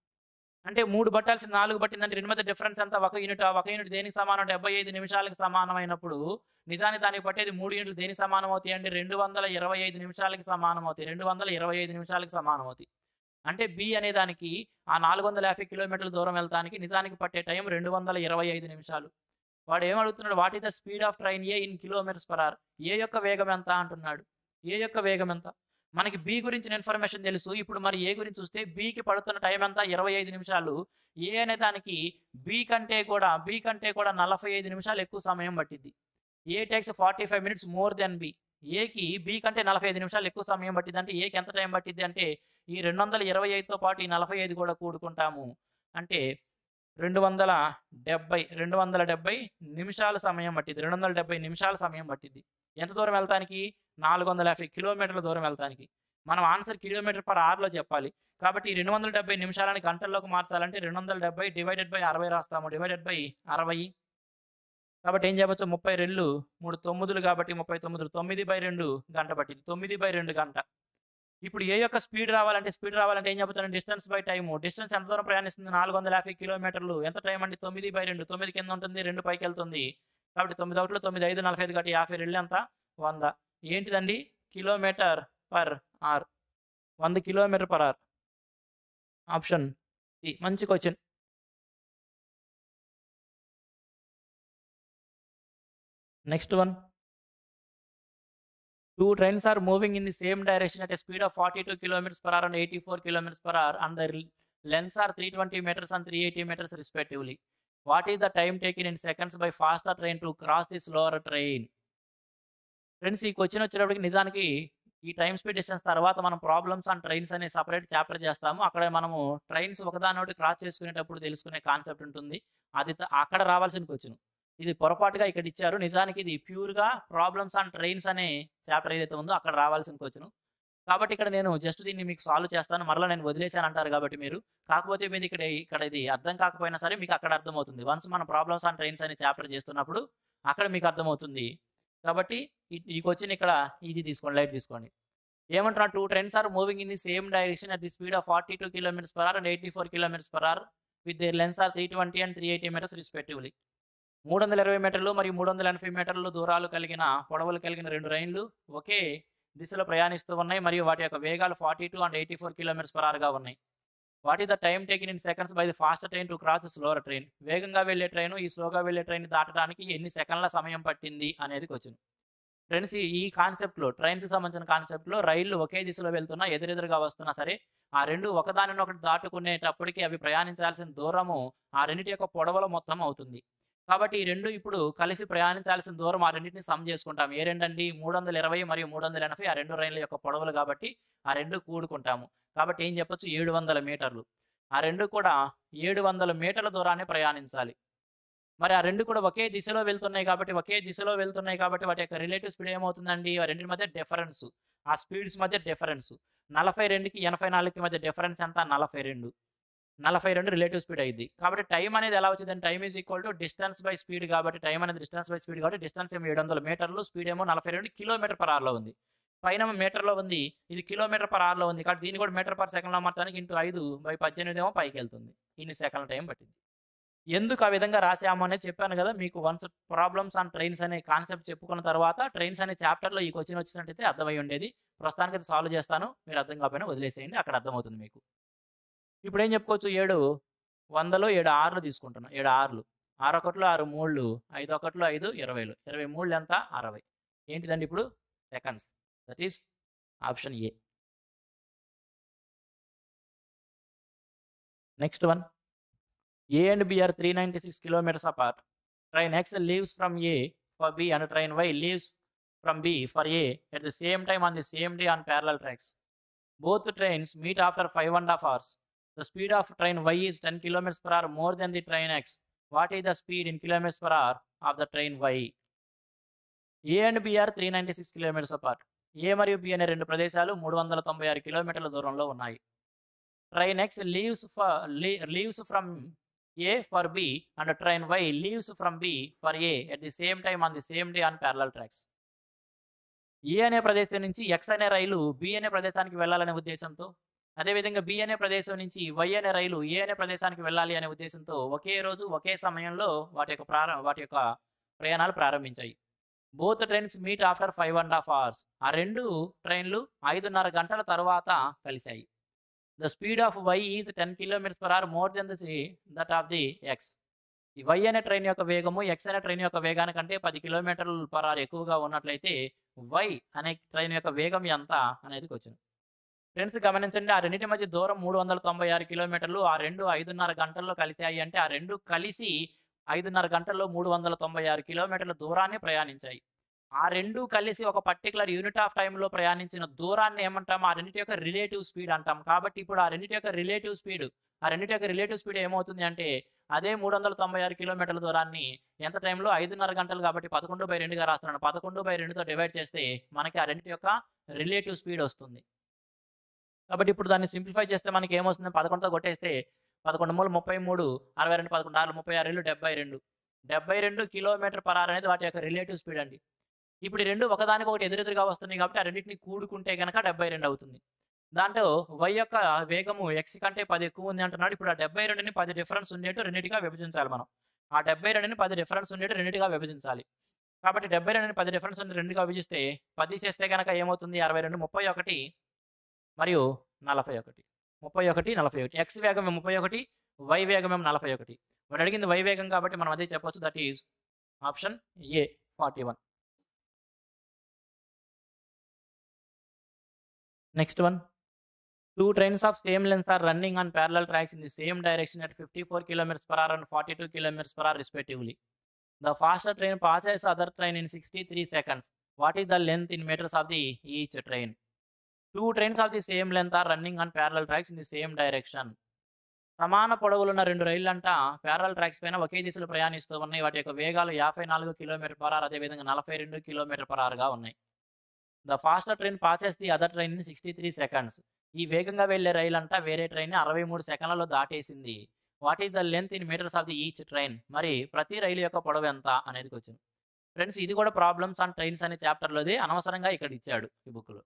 అంటే 3 పట్టాల్సింది 4 పట్టిందంటే 2 మధ్య డిఫరెన్స్ ఎంత? 1 యూనిట్. ఆ 1 యూనిట్ దేనికి సమానం? 75 నిమిషాలకు సమానమైనప్పుడు నిజానికి దానికి పట్టేది 3 యూనిట్లు దేనికి సమానం అవుతాయండి? 225 నిమిషాలకి సమానం అవుతాయి. 225 నిమిషాలకి సమానం అవుతాయి. అంటే బి అనే దానికి ఆ 450 కిలోమీటర్ల దూరం వెళ్తానికి నిజానికి పట్టే టైం 225 నిమిషాలు. వాడు ఏమడుగుతున్నాడు? What is the speed of train A in kilometres per hour. A యొక్క వేగం ఎంత అంటున్నాడు. ఏ యొక్క వేగం ఎంత? మనకి బి గురించిన ఇన్ఫర్మేషన్ తెలుసు. ఇప్పుడు మరి ఏ గురించి చూస్తే బికి పడుతున్న టైం ఎంత? 25 నిమిషాలు. ఏ అనే దానికి బి కంటే కూడా 45 నిమిషాలు ఎక్కువ సమయం పట్టిద్ది. A takes 45 minutes more than B. ఏకి బి కంటే 45 నిమిషాలు ఎక్కువ సమయం పట్టిద్ది. అంటే ఏకి ఎంత టైం పట్టిద్ది అంటే ఈ 225తో పాటు ఈ 45 కూడా కూడుకుంటాము. అంటే 270 నిమిషాల సమయం పట్టిద్ది. 270 నిమిషాల సమయం పట్టిద్ది. ఎంత దూరం వెళ్తానికి? 450 కిలోమీటర్ల దూరం వెళ్తానికి. మనం ఆన్సర్ కిలోమీటర్ పర్ అవర్‌లో చెప్పాలి. కాబట్టి ఈ 270 నిమిషాలని గంటల్లోకి మార్చాలంటే 270 డివైడెడ్ బై 60 రాస్తాము. Divided by 60. కాబట్టి ఏం చెప్పొచ్చు? 32 3 9లు కాబట్టి 39 9/2 గంట పట్టింది. 9/2 గంట. ఇప్పుడు ఏ యొక్క స్పీడ్ రావాలంటే ఏం చెప్తాను? Distance by time. డిస్టెన్స్ ఎంత దూరం ప్రయాణిస్తుంది? 450 కిలోమీటర్లు. ఎంత టైం అండి? 9/2. 9 కింద ఉంటుంది, 2 పైకెళ్తుంది. కాబట్టి 9 ఒకటిలో 9, 5, 45 కాబట్టి 50 రెళ్ళు ఎంత? 100. ఏంటిదండి? Kilometre per hour. 100 kilometre per hour. Option C. మంచి question. Next one. 2 trains are moving in the same direction at a speed of 42 kilometers per hour and 84 kilometers per hour, and their lengths are 320 meters and 380 meters respectively. What is the time taken in seconds by faster train to cross the slower train? Friends, ఈ question వచ్చేటప్పటికి నిజానికి ఈ time speed distance తర్వాత మనం problems and trains అనే separate chapter చేస్తాము. అక్కడ మనము ట్రైన్స్ ఒకదానొకటి క్రాస్ చేసుకునేటప్పుడు తెలుసుకునే కాన్సెప్ట్ ఉంటుంది. అది అక్కడ రావాల్సిన క్వశ్చన్. ఇది పొరపాటుగా ఇక్కడ ఇచ్చారు. నిజానికి ఇది ప్యూర్‌గా ప్రాబ్లమ్స్ అండ్ ట్రైన్స్ అనే చాప్టర్ ఏదైతే ఉందో అక్కడ రావాల్సిన క్వశ్చన్. కాబట్టి ఇక్కడ నేను జస్ట్ దీన్ని మీకు సాల్వ్ చేస్తాను. మరలా నేను వదిలేసాను అంటారు కాబట్టి మీరు. కాకపోతే మీది ఇక్కడ ఇది అర్థం కాకపోయినా సరే మీకు అక్కడ అర్థమవుతుంది. వన్స్ మనం ప్రాబ్లమ్స్ అండ్ ట్రైన్స్ అనే చాప్టర్ చేస్తున్నప్పుడు అక్కడ మీకు అర్థమవుతుంది. కాబట్టి ఈ క్వశ్చన్ ఇక్కడ ఈజీ తీసుకోండి, లైట్ తీసుకోండి. ఏమంటున్నా? 2 trains are moving in the same direction at the speed of 42 kilometers per hour and 84 kilometers per hour with their lengths are 320 and 380 meters respectively. 320 మీటర్లు మరియు 380 మీటర్లు పొడవులు కలిగిన 2 రైళ్లు ఒకే దిశలో ప్రయాణిస్తూ ఉన్నాయి మరియు వాటి యొక్క వేగాలు 42 and 84 కిలోమీటర్స్ పర్ అవర్గా ఉన్నాయి. What is the time taken in seconds by the fast train to cross the slower train? వేగంగా వెళ్ళే ట్రైన్ ఈ స్లోగా వెళ్ళే ట్రైన్ దాటడానికి ఎన్ని సెకండ్ల సమయం పట్టింది అనేది క్వశ్చన్. ఫ్రెండ్స్, ఈ కాన్సెప్ట్లో ట్రైన్స్కి సంబంధించిన కాన్సెప్ట్లో రైళ్లు ఒకే దిశలో వెళ్తున్నా, ఎదురెదురుగా వస్తున్నా సరే ఆ రెండు ఒకదానినొకటి దాటుకునేటప్పటికి అవి ప్రయాణించాల్సిన దూరము ఆ రెండింటి యొక్క పొడవుల మొత్తం అవుతుంది. కాబట్టి ఈ రెండు ఇప్పుడు కలిసి ప్రయాణించాల్సిన దూరం ఆ రెండింటిని సమ్ చేసుకుంటాం. ఏ రెండండి? 320 మరియు 380 ఆ రెండు రైళ్ల యొక్క పొడవులు కాబట్టి ఆ రెండు కూడుకుంటాము. కాబట్టి ఏం చెప్పొచ్చు? 700 మీటర్లు. ఆ రెండు కూడా 700 మీటర్ల దూరాన్ని ప్రయాణించాలి. మరి ఆ రెండు కూడా ఒకే దిశలో వెళ్తున్నాయి కాబట్టి వాటి యొక్క రిలేటివ్ స్పీడ్ ఏమవుతుందండి? ఆ రెండింటి మధ్య డిఫరెన్స్, ఆ స్పీడ్స్ మధ్య డిఫరెన్స్ 42కి 84కి మధ్య డిఫరెన్స్ ఎంత? 42. 42 రిలేటివ్ స్పీడ్ అయింది. కాబట్టి టైం అనేది ఎలా వచ్చిందంటే time is equal to distance by speed కాబట్టి టైం అనేది డిస్టెన్స్ బై స్పీడ్ కాబట్టి డిస్టెన్స్ ఏమో 700 మీటర్లు, స్పీడ్ ఏమో 42 కిలోమీటర్ పర్ అవర్లో ఉంది. పైన మీటర్లో ఉంది, ఇది కిలోమీటర్ పర్ అవర్లో ఉంది. కాబట్టి దీన్ని కూడా మీటర్ పర్ సెకండ్లో మార్చడానికి ఇంటూ 5/18 ఏమో పైకి వెళ్తుంది. ఇన్ని సెకండ్ల టైం పట్టింది. ఎందుకు ఆ విధంగా రాసాము అనేది చెప్పాను కదా మీకు. వన్స్ ప్రాబ్లమ్స్ అండ్ ట్రైన్స్ అనే కాన్సెప్ట్ చెప్పుకున్న తర్వాత ట్రైన్స్ అనే చాప్టర్లో ఈ క్వశ్చన్ వచ్చినట్టయితే అర్థమై ఉండేది. ప్రస్తుతానికి అది సాల్వ్ చేస్తాను. మీరు అర్థం కాకపోయినా వదిలేసేయండి, అక్కడ అర్థమవుతుంది మీకు. ఇప్పుడు ఏం చెప్పుకోవచ్చు? 7 100లో 7 6లు తీసుకుంటున్నాం. 7 6లు, 6 ఒకట్లు 6 3లు, 5 ఒకట్లు 5 20లు, 23 ఎంత? 60. ఏంటిదండి ఇప్పుడు? Seconds. That is option A. Next one. A and B are 396 kilometers apart. Train X leaves from A for B and train Y leaves from B for A at the same time on the same day on parallel tracks. Both trains meet after 5.5 hours. The speed of train Y is 10 kilometers per hour more than the train X. What is the speed in kilometers per hour of the train Y? A and B are 396 kilometers apart. A మరియు B అనే రెండు ప్రదేశాలు 396 కిలోమీటర్ల దూరంలో ఉన్నాయి. Train X leaves from A for B and train Y leaves from B for A at the same time on the same day on parallel tracks. A అనే ప్రదేశం నుంచి X అనే రైలు B అనే ప్రదేశానికి వెళ్ళాలనే ఉద్దేశంతో, అదేవిధంగా B అనే ప్రదేశం నుంచి Y అనే రైలు A అనే ప్రదేశానికి వెళ్ళాలి అనే ఉద్దేశంతో ఒకే రోజు ఒకే సమయంలో వాటి యొక్క ప్రయాణాలు ప్రారంభించాయి. Both trains meet after 5.5 hours. ఆ రెండు ట్రైన్లు 5.5 గంటల తర్వాత కలిశాయి. The speed of Y is 10 kilometers per hour more than that of the X. ఈ Y అనే ట్రైన్ యొక్క వేగము X అనే ట్రైన్ యొక్క వేగానికంటే 10 కిలోమీటర్ల పర్ అవర్ ఎక్కువగా ఉన్నట్లయితే Y అనే ట్రైన్ యొక్క వేగం ఎంత అనేది క్వశ్చన్. ఫ్రెండ్స్ గమనించండి, ఆ రెండింటి మధ్య దూరం 396 కిలోమీటర్లు. ఆ రెండు 5.5 గంటల్లో కలిశాయి అంటే ఆ రెండు కలిసి 5.5 గంటల్లో 396 కిలోమీటర్ల దూరాన్ని ప్రయాణించాయి. ఆ రెండు కలిసి ఒక పర్టికులర్ యూనిట్ ఆఫ్ టైంలో ప్రయాణించిన దూరాన్ని ఏమంటాం? ఆ రెండింటి యొక్క రిలేటివ్ స్పీడ్ అంటాం. కాబట్టి ఇప్పుడు ఆ రెండింటి యొక్క రిలేటివ్ స్పీడ్ ఏమవుతుంది అంటే అదే 396 కిలోమీటర్ల దూరాన్ని ఎంత టైంలో? 5.5 గంటలు కాబట్టి 11/2గా రాస్తున్నాను. 11/2తో డివైడ్ చేస్తే మనకి ఆ రెండింటి యొక్క రిలేటివ్ స్పీడ్ వస్తుంది. కాబట్టి ఇప్పుడు దాన్ని సింప్లిఫై చేస్తే మనకి ఏమొస్తుంది? 11తో కొట్టేస్తే 11 మూలు 33, 62, 11 6 36, 72. 72 కిలోమీటర్ పర్ అవర్ అనేది వాటి యొక్క రిలేటివ్ స్పీడ్ అండి. ఇప్పుడు ఈ రెండు ఒకదానికొకటి ఎదురెదురుగా వస్తున్నాయి కాబట్టి ఆ రెండింటిని కూడుకుంటే కనుక 72 అవుతుంది. దాంట్లో y యొక్క వేగము x కంటే 10 ఎక్కువ ఉంది అంటున్నాడు. ఇప్పుడు ఆ 72ని 10 డిఫరెన్స్ ఉండేట్టు రెండిటిగా విభజించాలి మనం. ఆ 72ని 10 డిఫరెన్స్ ఉండేట్టు రెండిటిగా విభజించాలి. కాబట్టి 72ని 10 డిఫరెన్స్ ఉండేట్టు రెండుగా విభజిస్తే 10 చేస్తే గనక ఏమవుతుంది? 62, 31 మరియు 41. 31, 41. x వేగం 31, y వేగం 41. వాడు అడిగింది y వేగం కాబట్టి మనం అదే చెప్పొచ్చు. That is option A 41. Next one. Two trains of same length are running on parallel tracks in the same direction at 54 kilometers per hour and 42 kilometers per hour respectively. The faster train passes other train in 63 seconds. What is the length in meters of the each train? Two trains of the same length are running on parallel tracks in the same direction. సమాన పొడవులున్న రెండు రైళ్లంట parallel tracks పైన ఒకే దిశలో ప్రయాణిస్తూ ఉన్నాయి. వాటి యొక్క వేగాలు 54 kilometre per hour అదేవిధంగా 42 kilometre per అవర్గా ఉన్నాయి. The faster train passes the other train in 63 seconds. ఈ వేగంగా వెళ్లే రైలు అంట వేరే ట్రైన్ 63 సెకండ్లలో దాటేసింది. What is the length in metres of the each train? మరి ప్రతి రైలు యొక్క పొడవు ఎంత అనేది వచ్చింది. ఫ్రెండ్స్, ఇది కూడా ప్రాబ్లమ్స్ ఆన్ ట్రైన్స్ అనే చాప్టర్లోది. అనవసరంగా ఇక్కడ ఇచ్చాడు ఈ బుక్లో.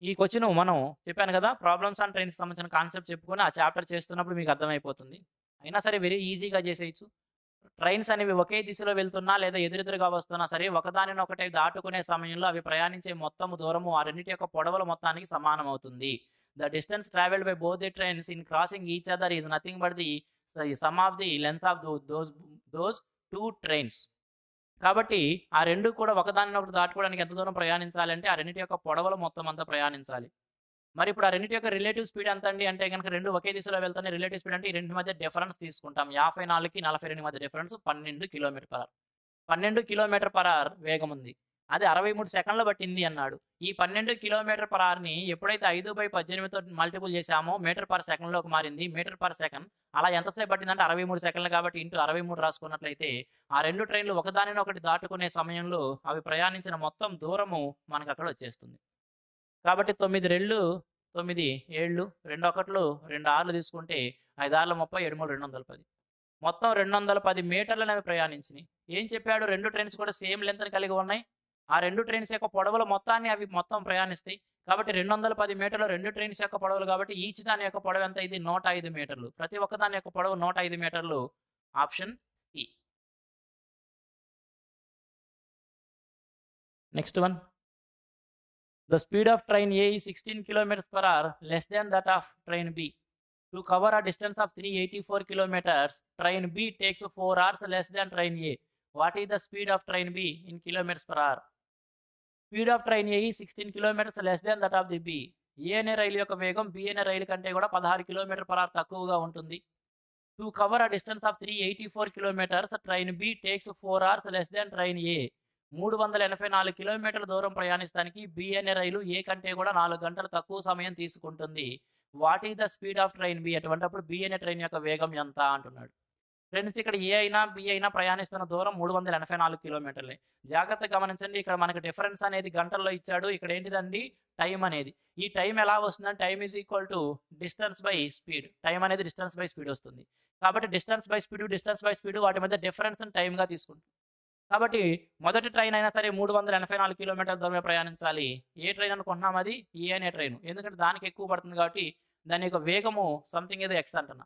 ఈ క్వశ్చన్ మనం చెప్పాను కదా, ప్రాబ్లమ్స్ ఆన్ ట్రైన్స్ సంబంధించిన కాన్సెప్ట్ చెప్పుకొని ఆ చాప్టర్ చేస్తున్నప్పుడు మీకు అర్థమైపోతుంది. అయినా సరే వెరీ ఈజీగా చేసేయచ్చు. ట్రైన్స్ అనేవి ఒకే దిశలో వెళ్తున్నా లేదా ఎదురెదురుగా వస్తున్నా సరే ఒకదానినొకటి దాటుకునే సమయంలో అవి ప్రయాణించే మొత్తం దూరము ఆ రెండింటి యొక్క పొడవుల మొత్తానికి సమానం అవుతుంది. The distance travelled by both the trains in crossing each other is nothing but the some of the length of those two trains. కాబట్టి ఆ రెండు కూడా ఒకదానినొకటి దాటుకోవడానికి ఎంత దూరం ప్రయాణించాలంటే ఆ రెండింటి యొక్క పొడవుల మొత్తం అంతా ప్రయాణించాలి. మరి ఇప్పుడు ఆ రెండింటి యొక్క రిలేటివ్ స్పీడ్ ఎంత అండి అంటే కనుక రెండు ఒకే దిశలో వెళ్తాయి. రిలేటివ్ స్పీడ్ అంటే ఈ రెండింటి మధ్య డిఫరెన్స్ తీసుకుంటాం. 54కి 42 మధ్య difference 12 kilometer per hour. 12 kilometer per hour వేగం ఉంది. అది 63 సెకండ్లు పట్టింది అన్నాడు. ఈ 12 కిలోమీటర్ పర్ అవర్ని ఎప్పుడైతే 5/18తో మల్టిపుల్ చేసామో మీటర్ పర్ సెకండ్లోకి మారింది. మీటర్ పర్ సెకండ్ అలా ఎంతసేపు పట్టిందంటే 63 సెకండ్లు కాబట్టి ఇంటూ 63 రాసుకున్నట్లయితే ఆ రెండు ట్రైన్లు ఒకదానినొకటి దాటుకునే సమయంలో అవి ప్రయాణించిన మొత్తం దూరము మనకు అక్కడ వచ్చేస్తుంది. కాబట్టి 9 రెళ్ళు 9 7 2 1 2 6 తీసుకుంటే 5 6 30 7 3 210 మొత్తం 210 మీటర్లను అవి ప్రయాణించినాయి. ఏం చెప్పాడు? రెండు ట్రైన్స్ కూడా సేమ్ లెంత్ని కలిగి ఉన్నాయి. ఆ రెండు ట్రైన్స్ యొక్క పొడవుల మొత్తాన్ని అవి మొత్తం ప్రయాణిస్తాయి. కాబట్టి 210 మీటర్లు రెండు ట్రైన్స్ యొక్క పొడవులు కాబట్టి ఈచ్ దాని యొక్క పొడవు ఎంత? ఇది 105 మీటర్లు. ప్రతి ఒక్క దాని యొక్క పొడవు 105 మీటర్లు. Option C. Next one. The speed of train A is 16 kilometers per hour less than that of train B. To cover a distance of 384 kilometers, train B takes 4 hours less than train A. What is the speed of train B in kilometers per hour? Speed of train A is 16 kilometers less than that of the B. A అనే రైలు యొక్క వేగం B అనే రైలు కంటే కూడా 16 kilometre per hour తక్కువగా ఉంటుంది. To cover a distance of 384 kilometers, train B takes 4 hours less than train A. 384 కిలోమీటర్ల దూరం ప్రయాణిస్తానికి బి అనే రైలు ఏ కంటే కూడా 4 గంటలు తక్కువ సమయం తీసుకుంటుంది. What is the speed of train B? అటువంటిప్పుడు బి అనే ట్రైన్ యొక్క వేగం ఎంత అంటున్నాడు. ఫ్రెండ్స్, ఇక్కడ ఏ అయినా బి అయినా ప్రయాణిస్తున్న దూరం 384 కిలోమీటర్లే. జాగ్రత్తగా గమనించండి, ఇక్కడ మనకి డిఫరెన్స్ అనేది గంటల్లో ఇచ్చాడు. ఇక్కడ ఏంటిదండి? టైం అనేది. ఈ టైం ఎలా వస్తుందంటే time is equal to distance by speed. Time అనేది డిస్టెన్స్ బై స్పీడ్ వస్తుంది. కాబట్టి డిస్టెన్స్ బై స్పీడ్ వాటి మధ్య డిఫరెన్స్ టైంగా తీసుకుంటుంది. కాబట్టి మొదటి ట్రైన్ అయినా సరే 384 కిలోమీటర్ల దూరమే ప్రయాణించాలి. ఏ ట్రైన్ అనుకుంటున్నాం? అది ఏ అనే ట్రైన్. ఎందుకంటే దానికి ఎక్కువ పడుతుంది కాబట్టి దాని యొక్క వేగము సంథింగ్ ఏదో ఎక్స్ అంటున్నా,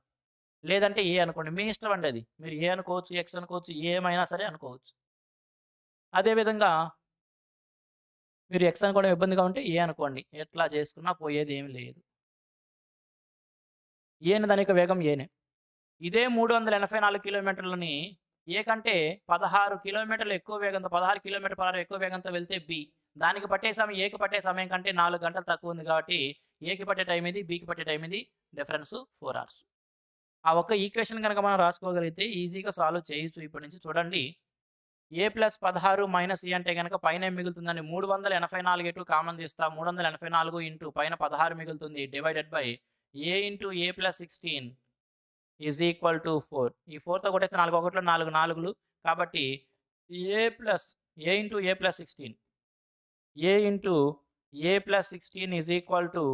లేదంటే ఏ అనుకోండి. మీ ఇష్టం అండి. అది మీరు ఏ అనుకోవచ్చు, ఎక్స్ అనుకోవచ్చు, ఏమైనా సరే అనుకోవచ్చు. అదేవిధంగా మీరు ఎక్స్ అనుకోవడం ఇబ్బందిగా ఉంటే ఏ అనుకోండి. ఎట్లా చేసుకున్నా పోయేది ఏమి లేదు. ఏని దాని యొక్క వేగం ఏనే. ఇదే 384 కిలోమీటర్లని ఏ కంటే 16 కిలోమీటర్లు ఎక్కువ వేగంతో 16 కిలోమీటర్ పర్ అవర్ ఎక్కువ వేగంతో వెళ్తే బి. దానికి పట్టే సమయం ఏకి పట్టే సమయం కంటే 4 గంటలు తక్కువ ఉంది కాబట్టి ఏకి పట్టే టైం ఇది, బికి పట్టే టైం ఇది. Difference 4 hours. ఆ ఒక్క ఈక్వేషన్ కనుక మనం రాసుకోగలిగితే ఈజీగా సాల్వ్ చేయొచ్చు. ఇప్పటి నుంచి చూడండి. ఏ ప్లస్ 16 మైనస్ ఏ అంటే కనుక పైన ఏం మిగులుతుందని 384 ఎటు కామన్ తీస్తా. 384 ఇంటూ పైన 16 మిగులుతుంది divided by A into A plus 16 is equal to 4. ఈ 4తో కొట్టేస్తే 4 1 4 4లు కాబట్టి A into A plus 16 A into A plus 16 is equal to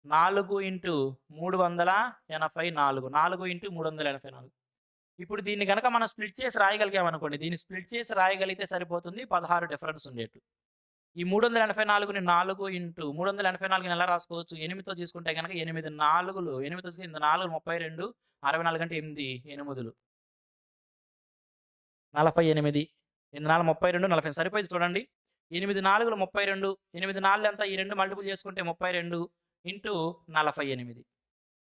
4 into 384. 4 into 384. ఇప్పుడు దీన్ని కనుక మనం స్ప్లిట్ చేసి రాయగలిగామనుకోండి, దీన్ని స్ప్లిట్ చేసి రాయగలిగితే సరిపోతుంది. 16 డిఫరెన్స్ ఉండేట్టు. ఈ 384ని 4 ఇంటూ 384ని ఎలా రాసుకోవచ్చు? 8తో తీసుకుంటే గనక 8 4లు 8తో తీసుకుంటే 4 32 64 అంటే 8 8లు 48 8 4 32 40 సరిపోయింది చూడండి. 8 4లు 32 8 4 ఎంత? ఈ 2 మల్టిపుల్ చేసుకుంటే 32 into 48.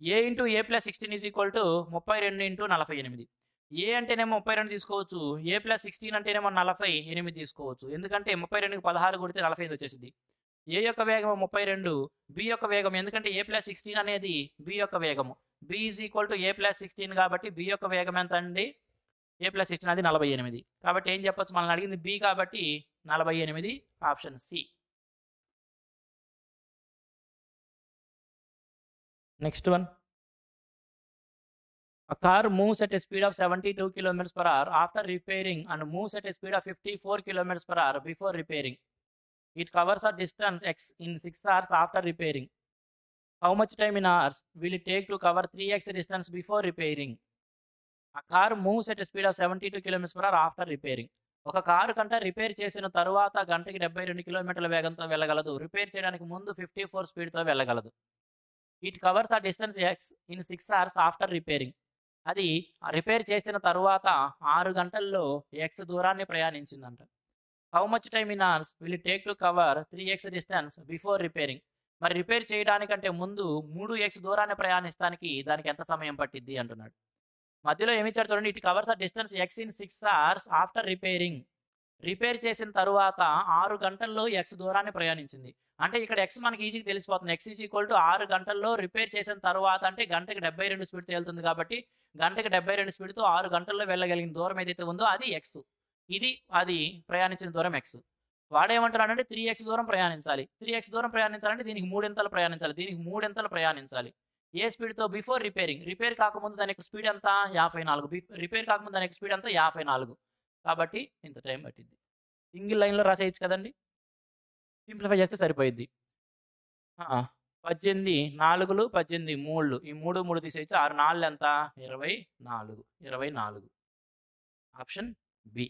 A into A plus 16 is equal to 32 into 48. ఏ అంటేనేమో 32 తీసుకోవచ్చు. ఏ ప్లస్ 16 అంటేనేమో 48 తీసుకోవచ్చు. ఎందుకంటే 32కి 16 కొడితే 45 వచ్చేసిద్ది. ఏ యొక్క వేగం 32, బి యొక్క వేగం ఎందుకంటే ఏ ప్లస్ 16 అనేది బి యొక్క వేగము. B is equal to A plus 16 కాబట్టి బి యొక్క వేగం ఎంత అండి? ఏ ప్లస్ 16 అది 48. కాబట్టి ఏం చెప్పొచ్చు? మనల్ని అడిగింది బి కాబట్టి 48 option C. Next one. A car moves at a speed of 72 km per hour after repairing and moves at a speed of 54 km per hour before repairing. It covers a distance x in 6 hours after repairing. How much time in hours will it take to cover 3x distance before repairing? A car moves at a speed of 72 km per hour after repairing. ఒక car కంటే repair చేసిన తరువాత గంటకి 72 కిలోమీటర్ల వేగంతో వెళ్ళగలదు. Repair చేయడానికి ముందు 54 స్పీడ్తో వెళ్ళగలదు. It covers a distance X in 6 hours after repairing. అది రిపేర్ చేసిన తరువాత 6 గంటల్లో ఎక్స్ దూరాన్ని ప్రయాణించిందంట. How much time in hours will it take to cover 3x distance before repairing. మరి రిపేర్ చేయడానికంటే ముందు 3x దూరాన్ని ప్రయాణిస్తానికి దానికి ఎంత సమయం పట్టిద్ది అంటున్నాడు. మధ్యలో ఏమి ఇచ్చాడు చూడండి. It covers a distance X in 6 hours after repairing. Repair చేసిన తరువాత 6 గంటల్లో ఎక్స్ దూరాన్ని ప్రయాణించింది. అంటే ఇక్కడ ఎక్స్ మనకి ఈజీగా తెలిసిపోతుంది. ఎక్స్ ఈజ్ ఈక్వల్ టు 6 గంటల్లో రిపేర్ చేసిన తర్వాత అంటే గంటకి 72 స్పీడ్తో వెళ్తుంది కాబట్టి గంటకి 72 స్పీడ్తో 6 గంటల్లో వెళ్ళగలిగిన దూరం ఏదైతే ఉందో అది ఎక్స్. ఇది అది ప్రయాణించిన దూరం ఎక్స్. వాడేమంటున్నాడంటే 3x దూరం ప్రయాణించాలి. 3x దూరం ప్రయాణించాలంటే దీనికి 3 ఇంతలు ప్రయాణించాలి. దీనికి 3 ఇంతలు ప్రయాణించాలి. ఏ స్పీడ్తో? Before repairing. రిపేర్ కాకముందు దాని యొక్క స్పీడ్ ఎంత? 54. రిపేర్ కాకముందు దాని యొక్క స్పీడ్ ఎంత? 54. కాబట్టి ఇంత టైం పట్టింది. సింగిల్ లైన్లో రాసేయచ్చు కదండి. సింప్లిఫై చేస్తే సరిపోయిద్ది. 18 4లు 18 3లు ఈ 3 3 తీసేయచ్చు. 6 4 ఎంత? 24. Option B.